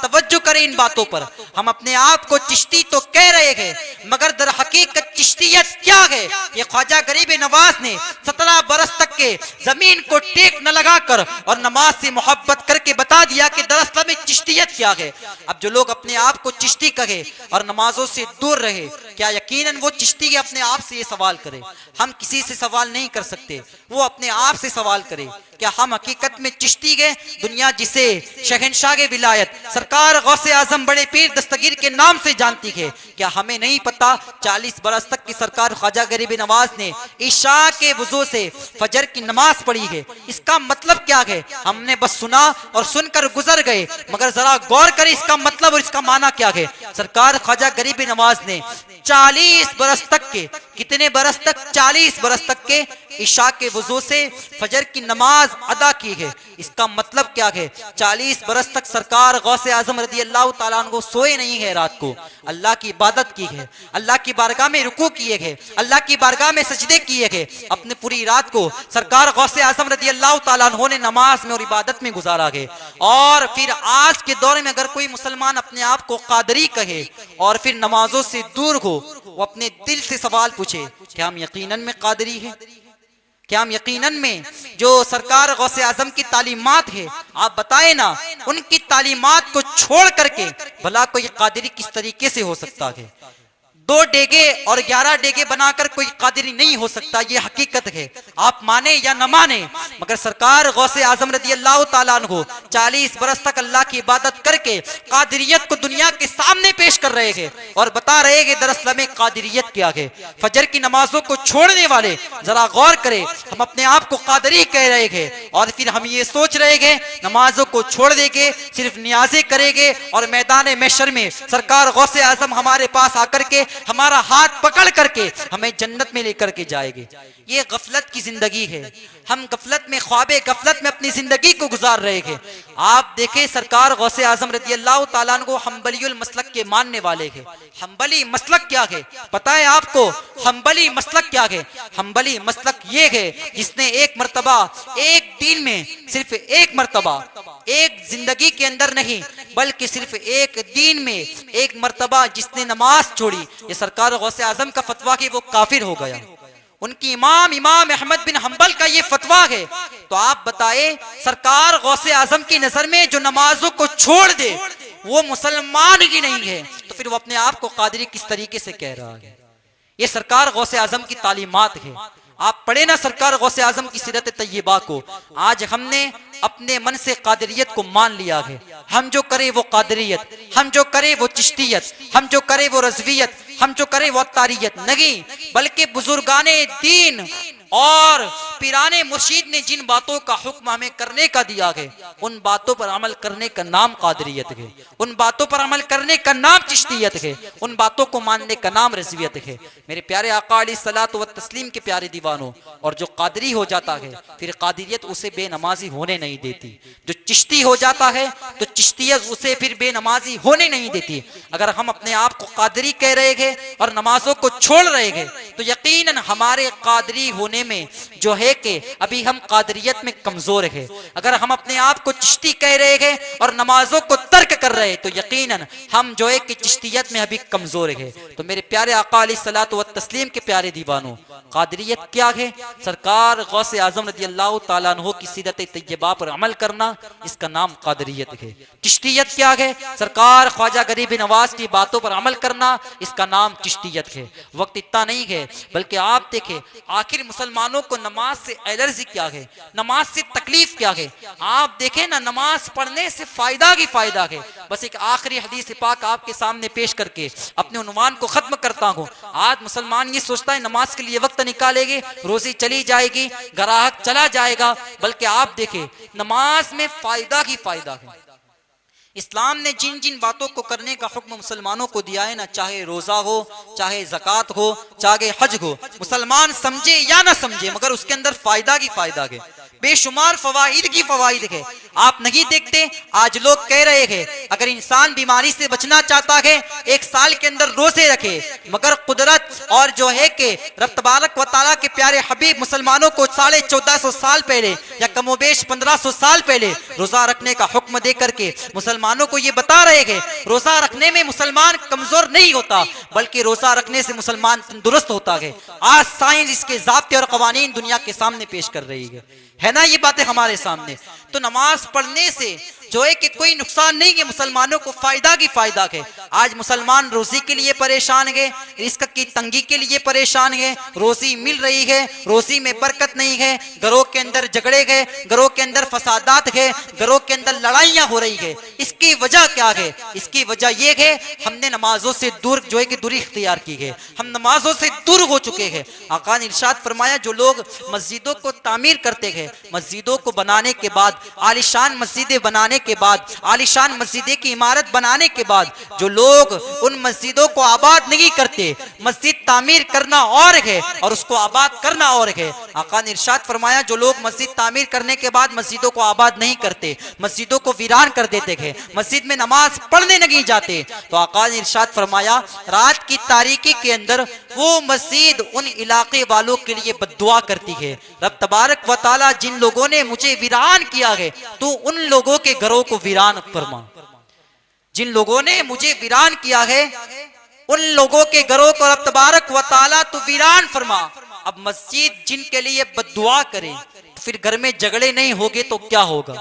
तवज्जो करें इन बातों पर। हम अपने आप को चिश्ती तो कह रहे हैं मगर दर हकीकत चिश्तियत क्या है? ये ख्वाजा गरीब नवाज ने 17 बरस तक के जमीन को टेक न लगाकर और नमाज से मोहब्बत करके बता दिया कि दरअसल में चिश्तियत क्या है। अब जो लोग अपने आप को चिश्ती कहे और नमाजों से दूर रहे, क्या यकीनन वो चिश्ती अपने आप से ये सवाल करे? हम किसी से सवाल नहीं कर सकते, वो अपने आप से सवाल करे, क्या हम हकीकत में चिश्ती गए? दुनिया जिसे शहंशाह विलायत सरकार गौसे आजम बड़े पीर दस्तगीर के नाम से जानती है, क्या हमें नहीं पता 40 बरस तक की सरकार ख्वाजा गरीब नवाज ने ईशा के वुजू से फजर की नमाज पढ़ी है? इसका मतलब क्या है? हमने बस सुना और सुनकर गुजर गए, मगर जरा गौर करें इसका मतलब और इसका माना क्या है। सरकार ख्वाजा गरीब नवाज ने 40 बरस तक के, कितने बरस तक? 40 बरस तक के इशा के वजू से फजर की नमाज अदा की है। इसका मतलब क्या है? 40 बरस तक सरकार गौसे आजम रदी अल्लाह ताला अन्हु सोए नहीं है, रात को अल्लाह की इबादत की है, अल्लाह की बारगाह में रुकू किए है, अल्लाह की बारगाह में सजदे किए है। अपने पूरी रात को सरकार गौसे आजम रदी अल्लाह ताला अन्हु ने नमाज में और इबादत में गुजारा है। और फिर आज के दौर में अगर कोई मुसलमान अपने आप को कादरी कहे और फिर नमाजों से दूर हो, वो अपने दिल से सवाल पूछे, क्या हम यकीनन में कादरी है? क्या हम यकीनन में जो सरकार गौसे आजम की तालीमात है, आप बताएं ना, उनकी तालीमात को छोड़ करके भला कोई कादरी किस तरीके से हो सकता है? 2 डेगे और 11 डेगे बनाकर कोई कादरी नहीं हो सकता, ये हकीकत है, आप माने या न माने। मगर सरकार गौसे आजम रदी अल्लाह ताला अन्हु 40 बरस तक अल्लाह की इबादत करके कादरियत को दुनिया के सामने पेश कर रहे हैं और बता रहे हैं दरअसल में कादरियत क्या है। फजर की नमाजों को छोड़ने वाले जरा गौर करें, हम अपने आप को कादरी कह रहे हैं और फिर हम ये सोच रहे हैं नमाजों को छोड़ देंगे, सिर्फ नियाज़ें करेंगे और मैदान महशर में सरकार गौसे आजम हमारे पास आकर के हमारा हाथ पकड़ करके हमें जन्नत में लेकर के जाएंगे। ये गफलत की जिंदगी है, हम गफलत में, ख्वाबे गफलत में अपनी जिंदगी को गुजार रहे हैं। आप देखें सरकार गौसे आजम रदी अल्लाह ताला अन्हु हम्बलीउल मसलक के मानने वाले हैं। हम्बली मसलक क्या है पता है आपको? हम्बली मसलक क्या है? हम्बली मसलक ये है जिसने एक मर्तबा, एक दिन में सिर्फ एक मर्तबा, एक जिंदगी के अंदर नहीं बल्कि सिर्फ एक दिन में एक मर्तबा जिसने नमाज छोड़ी, ये सरकार गौसे आजम का फतवा कि वो काफिर हो गया। उनकी इमाम अहमद बिन हंबल का ये फतवा है। तो आप बताए सरकार गौसे आजम की नजर में जो नमाजों को छोड़ दे वो मुसलमान ही नहीं है, तो फिर वो अपने आप को कादरी किस तरीके से कह रहा है? ये सरकार गौसे आजम की तालीमात है। आप पढ़े ना सरकार गौसे आजम की सीरत तय्यबा को। आज हमने अपने मन से कादरियत को मान लिया है। हम जो करे वो कादरियत, हम जो करे वो चिश्तियत, हम जो करे वो रज़वियत, हम जो करे वो अत्तारियत नहीं, बल्कि बुजुर्गाने दीन और पीराने मुर्शिद ने जिन बातों का हुक्म हमें करने का दिया है, उन बातों पर अमल करने का नाम कादरियत है, उन बातों पर अमल करने का नाम चिश्तियत है, उन बातों को मानने का नाम रज़वियत है। मेरे प्यारे आका अलैहिस्सलातु व तस्लीम के प्यारे दीवानों, और जो कादरी हो जाता है फिर कादरियत उसे बेनमाजी होने नहीं देती। जो चिश्ती हो जाता है तो चिश्तियत उसे फिर बेनमाजी होने नहीं देती। अगर हम अपने आप को कादरी कह रहे हैं और नमाजों को छोड़ रहे हैं तो यकीनन हमारे कादरी होने में जो है कि अभी हम कादरियत में कमजोर है। अगर हम अपने आप को चिश्ती कह रहे हैं और नमाजों को तर्क कर रहे हैं तो यकीनन हम जो है कि चिश्तियत में अभी कमजोर है। तो मेरे प्यारे आका अलैहिस्सलातु व तस्लीम के प्यारे दीवानों, कादरियत क्या है? सरकार गौसे आजम रज़ी अल्लाह ताला अन्हु की सीरत तय्यबा पर अमल करना, इसका नाम कादरियत है। चिश्तियत क्या है? सरकार ख्वाजा गरीब नवाज की बातों पर अमल करना, इसका नाम चिश्तियत है। वक्त इतना नहीं है, बल्कि आप देखें आखिर मुसलमानों को नमाज से एलर्जी क्या है, नमाज से तकलीफ क्या है? आप देखें ना, नमाज पढ़ने से फायदा ही फायदा है। बस एक आखिरी हदीस पाक आपके सामने पेश करके अपने उन्वान को खत्म करता हूँ। आज मुसलमान ये सोचता है नमाज के लिए वक्त निकालेंगे, रोजी चली जाएगी, ग्राहक चला जाएगा, बल्कि आप देखें नमाज में फायदा ही फायदा है। इस्लाम ने जिन जिन बातों को करने का हुक्म मुसलमानों को दिया है ना, चाहे रोजा हो, चाहे ज़कात हो, चाहे हज हो, मुसलमान समझे या ना समझे मगर उसके अंदर फायदा की फायदा है, बेशुमार फवाइद की फवाइद है। आप नहीं देखते आज लोग कह रहे हैं अगर इंसान बीमारी से बचना चाहता है 1 साल के अंदर रोजे रखे, मगर कुदरत और जो है कि रब तबारक व तआला के प्यारे हबीब मुसलमानों को 1450 साल पहले या कमोबेश 1500 साल पहले रोजा रखने का हुक्म दे करके मुसलमानों को ये बता रहे हैं रोजा रखने में मुसलमान कमजोर नहीं होता बल्कि रोजा रखने से मुसलमान तंदुरुस्त होता है। आज साइंस इसके ज़ाब्ते और कवानीन दुनिया के सामने पेश कर रही है ना, ये बातें हमारे सामने। तो नमाज पढ़ने से जो है कि कोई नुकसान नहीं है, मुसलमानों को फायदा की फायदा है। आज मुसलमान रोजी के लिए परेशान है, रिस्क की तंगी के लिए परेशान है, रोजी मिल रही है, रोजी में बरकत नहीं है, घरों के अंदर झगड़े है, घरों के अंदर फसादात है, घरों के अंदर लड़ाइयां हो रही है। इसकी वजह क्या है? इसकी वजह यह है हमने नमाजों से दूर जो है कि दूरी इख्तियार की है, हम नमाजों से दूर हो चुके हैं। आका ने इरशाद फरमाया जो लोग मस्जिदों को तामीर करते हैं, मस्जिदों को बनाने के बाद, आलिशान मस्जिदें बनाने के बाद, आलिशान मस्जिदें की इमारत बनाने के बाद जो लोग उन मस्जिदों को आबाद नहीं करते, मस्जिद तामीर करना और है और उसको आबाद करना और है। आका ने इरशाद फरमाया जो लोग मस्जिद तामीर करने के बाद मस्जिदों को आबाद नहीं करते, मस्जिदों को वीरान कर देते हैं, मस्जिद में नमाज पढ़ने नहीं जाते, तो आका ने इरशाद फरमाया रात की तारीकी के अंदर वो मस्जिद उन इलाके वालों के लिए बद्दुआ करती है। रब तबारक व तआला जिन लोगों ने मुझे वीरान किया है तो उन लोगों के घरों को वीरान फरमा। जिन लोगों ने मुझे वीरान किया है उन लोगों के घरों को रब तबारक व तआला तो वीरान फरमा। अब मस्जिद जिनके लिए बद्दुआ करे तो फिर घर में झगड़े नहीं होंगे तो क्या होगा,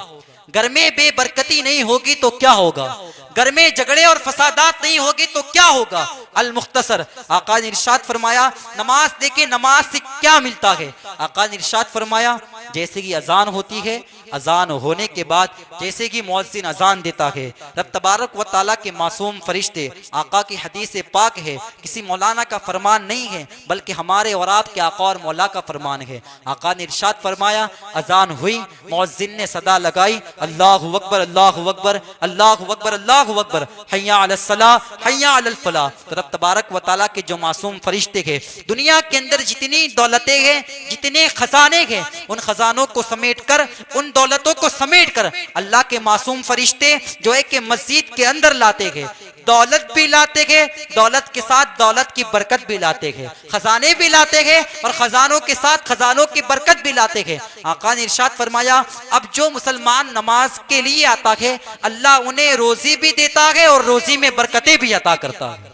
घर में बेबरकती नहीं होगी तो क्या होगा, घर में झगड़े और फसादात नहीं होगी तो क्या होगा। अल मुख्तसर आका ने इरशाद फरमाया नमाज देखे नमाज से क्या मिलता है। आका ने इरशाद फरमाया जैसे कि अजान होती है, अजान होने के बाद जैसे कि मुअज्जिन अजान देता है, रब तबारक व तआला के मासूम फरिश्ते, आका की हदीस पाक है, किसी मौलाना का फरमान नहीं है बल्कि हमारे और आपके आका और मौला का फरमान है। आका ने इरशाद फरमाया अजान हुई, मुअज्जिन ने सदा लगाई अल्लाहु अकबर अल्लाहु अकबर अल्लाहु अकबर अल्लाहु अकबर हय्या अलस सलाह हय्या अलल फलाह। तो रब तबारक व तआला के जो मासूम फरिश्ते हैं, दुनिया के अंदर जितनी दौलतें हैं, जितने खजाने हैं, उन खजानों को समेट कर, उन दौलतों को समेट कर अल्लाह के मासूम फरिश्ते जो है कि मस्जिद के अंदर लाते हैं, दौलत भी लाते हैं, दौलत के साथ दौलत की बरकत भी लाते हैं, खजाने भी लाते हैं और खजानों के साथ खजानों की बरकत भी लाते हैं। आका ने इरशाद फरमाया अब जो मुसलमान नमाज के लिए आता है अल्लाह उन्हें रोजी भी देता है और रोजी में बरकतें भी अता करता है।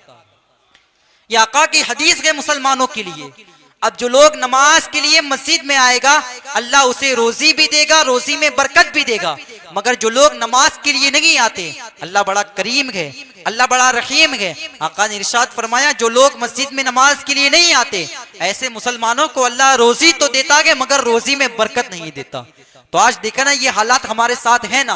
ये आका की हदीस है मुसलमानों के लिए। अब जो लोग नमाज के लिए मस्जिद में आएगा अल्लाह उसे रोजी भी देगा, रोजी में बरकत भी देगा। मगर जो लोग नमाज के लिए नहीं आते अल्लाह बड़ा करीम है, अल्लाह बड़ा रहीम है। आका ने इरशाद फरमाया जो लोग मस्जिद में नमाज के लिए नहीं आते ऐसे मुसलमानों को अल्लाह रोजी तो देता है मगर रोजी में बरकत नहीं देता। तो आज देखा ना ये हालात हमारे साथ है ना,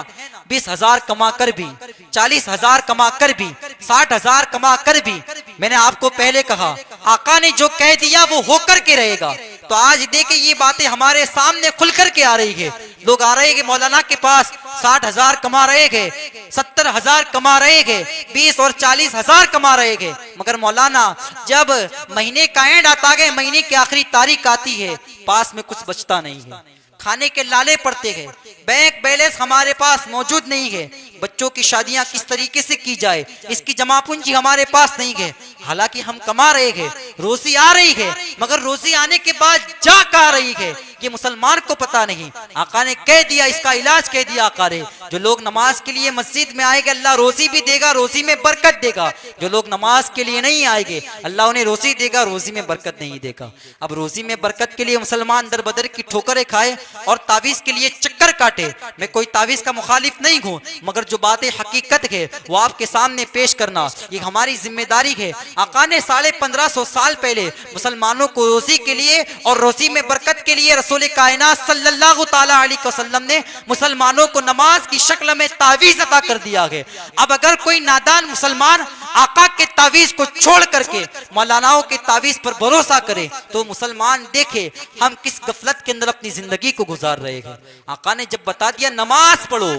20,000 कमा कर भी, 40,000 कमा कर भी, 60,000 कमा कर भी, मैंने आपको पहले कहा आका ने जो कह दिया वो होकर के रहेगा। तो आज देखे ये बातें हमारे सामने खुल कर के आ रही है। लोग आ रहे हैं मौलाना के पास 60,000 कमा रहे हैं, 70,000 कमा रहे हैं, 20 और 40,000 कमा रहे हैं, मगर मौलाना जब महीने का एंड आता है, महीने की आखिरी तारीख आती है, पास में कुछ बचता नहीं है, खाने के लाले पड़ते हैं, बैंक बैलेंस हमारे पास मौजूद नहीं है, बच्चों की शादियां किस तरीके से की जाए इसकी जमा पूंजी हमारे पास नहीं है। हालांकि हम कमा रहे हैं, रोजी आ रही है, मगर रोजी आने के बाद जा कहा रही है ये मुसलमान को पता नहीं। आका ने कह दिया, इसका इलाज कह दिया आका ने, जो लोग नमाज के लिए मस्जिद में आएंगे अल्लाह रोजी भी देगा, रोजी में बरकत देगा। जो लोग नमाज के लिए नहीं आएंगे अल्लाह उन्हें रोजी देगा, रोजी में बरकत नहीं देगा। अब रोजी में बरकत के लिए मुसलमान दर बदर की ठोकरें खाए और तावीज के लिए चक्कर काटे। मैं कोई तावीज का मुखालिफ नहीं हूँ, मगर जो बातें हकीकत है वो आपके सामने पेश करना ये हमारी जिम्मेदारी है। आका ने 1550 साल पहले मुसलमानों को रोजी के लिए और रोजी में बरकत के लिए रसूल कायनात सल्लल्लाहु ताला अलैहि वसल्लम ने मुसलमानों को नमाज की शक्ल में तावीज अता कर दिया है। अब अगर कोई नादान मुसलमान आका के तावीज को छोड़ करके मौलानाओं के तावीज पर भरोसा करे तो मुसलमान देखे हम किस गफलत के अंदर अपनी जिंदगी को गुजार रहे हैं। आका ने जब बता दिया नमाज पढ़ो,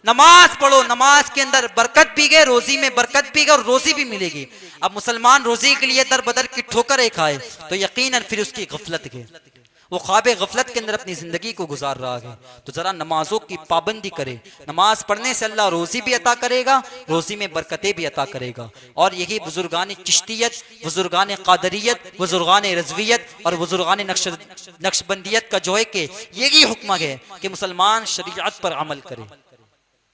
नमाज पढ़ो, नमाज के अंदर बरकत भी है, रोजी में बरकत भी है और रोजी भी मिलेगी। अब मुसलमान रोजी के लिए दर बदर की ठोकरें खाए तो यकीनन फिर उसकी गफलत है, वो ख्वाब गफलत के अंदर अपनी जिंदगी को गुजार रहा है। तो जरा नमाजों की पाबंदी करे, नमाज पढ़ने से अल्लाह रोजी भी अता करेगा, रोजी में बरकतें भी अता करेगा। और यही बुजुर्गान चिश्तियत, बुजुर्गान कादरियत, बुजुर्गान रज़वियत और बुजुर्गान नक्शबंदियत का जो है कि यही हुक्म है कि मुसलमान शरीयत पर अमल करे,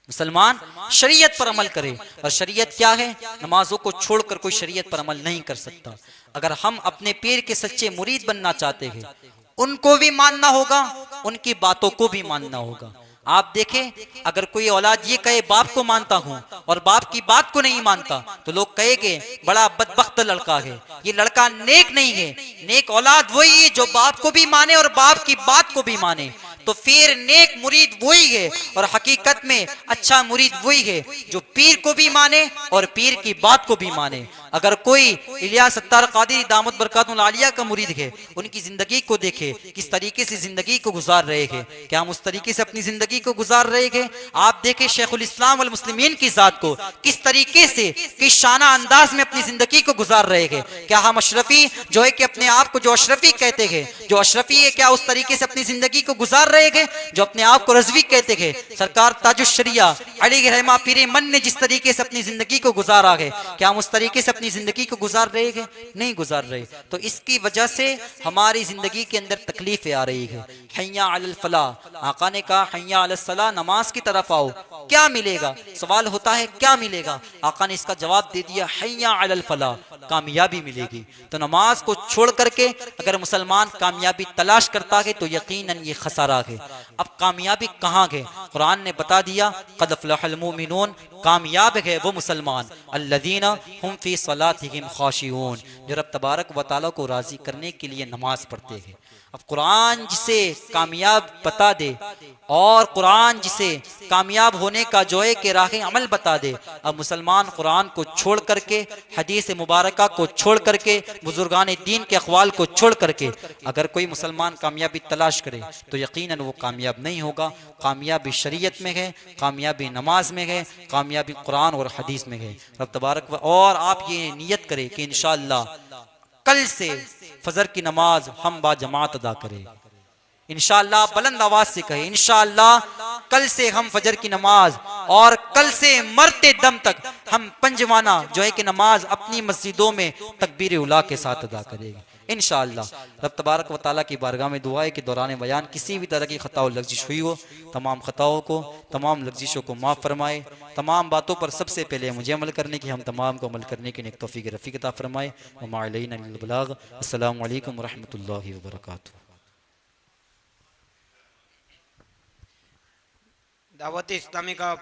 मुसलमान शरीयत पर अमल करे। और शरीयत क्या है? नमाजों को छोड़कर कोई शरीयत पर अमल नहीं कर सकता। अगर हम अपने पीर के सच्चे मुरीद बनना चाहते हैं उनको भी मानना होगा, उनकी बातों को भी मानना होगा। आप देखें अगर कोई औलाद ये कहे बाप को मानता हूं और बाप की बात को नहीं मानता तो लोग कहेंगे बड़ा बदबख्त लड़का है, ये लड़का नेक नहीं है। नेक औलाद वही है जो बाप को भी माने और बाप की बात को भी माने। तो फिर नेक मुरीद वही है और हकीकत में अच्छा मुरीद वही है जो पीर को भी माने और पीर की बात को भी माने। अगर कोई इलियास सत्तार कादरी दामत बरकातुल आलिया का मुरीद है, उनकी जिंदगी को देखे, किस तरीके से जिंदगी को गुजार रहे हैं, क्या हम उस तरीके से अपनी जिंदगी को गुजार रहे हैं? आप देखें शेखुल इस्लाम वल मुस्लिमीन की जात को किस तरीके से, किस शाना अंदाज में अपनी जिंदगी को गुजार रहे हैं। क्या हम अशरफी जो है कि अपने आप को जो अशरफी कहते हैं, जो अशरफी है, क्या उस तरीके से अपनी जिंदगी को गुजार रहे हैं? जो अपने आप को रजवी कहते हैं, सरकार ताजुश शरिया अली रहमा पीरे मन ने जिस तरीके से अपनी जिंदगी को गुजारा है, क्या हम उस तरीके से अपनी जिंदगी को गुजार रहे हैं? नहीं गुजार रहे। तो इसकी वजह से हमारी जिंदगी के अंदर तकलीफें आ रही है। हय्या अलल फलाह, आका ने कहा हय्या अलस सलाह, नमाज की तरफ आओ। क्या मिलेगा? सवाल होता है क्या मिलेगा? आका ने इसका जवाब दे दिया हय्या अलल फलाह, कामयाबी मिलेगी। तो नमाज को छोड़ करके अगर मुसलमान कामयाबी तलाश करता है तो यकीनन ये खसारा है। अब कामयाबी कहाँ है? कुरान ने बता दिया क़द अफ़लहल मुमिनून, कामयाब है वो मुसलमान अल्लज़ीना हुम फ़ी सलातिहिम ख़ाशिऊन, जो रब तबारक व तआला को राज़ी करने के लिए नमाज पढ़ते हैं। अब कुरान जिसे कामयाब बता दे और कुरान जिसे कामयाब होने का जो है कि राह अमल बता दे, अब मुसलमान कुरान को छोड़ करके, हदीस मुबारका को छोड़ करके, बुजुर्गान दीन के अक़वाल को छोड़ करके अगर कोई मुसलमान कामयाबी तलाश करे तो यकीनन वो कामयाब नहीं होगा। कामयाबी शरीयत में है, कामयाबी नमाज में है, कामयाबी कुरान और हदीस में है। रब तबारक और आप ये नियत करें कि इंशाअल्लाह कल से फजर की नमाज हम बाजमात अदा करें। इंशाअल्लाह बुलंद आवाज से कहे इंशाअल्लाह कल से हम फजर की नमाज और कल से मरते दम तक हम पंजवाना जो है कि नमाज अपनी मस्जिदों में तकबीर उला के साथ अदा करेंगे इंशाअल्लाह। रब तबारक व तआला की बारगाह में दुआ है कि दौरान बयान किसी भी तरह की खता और लग़ज़िश हुई हो, तमाम खताओं को, तमाम लग़ज़िशों को माफ़ फरमाए। तमाम बातों पर सबसे पहले मुझे अमल करने की, हम तमाम को अमल करने की नेक तौफ़ीक़ रफ़ीक़ अता फरमाए। व मा अलैना इल्लल बलाग़। अस्सलामु अलैकुम व रहमतुल्लाहि व बरकातुहू। दावत इस्लामी का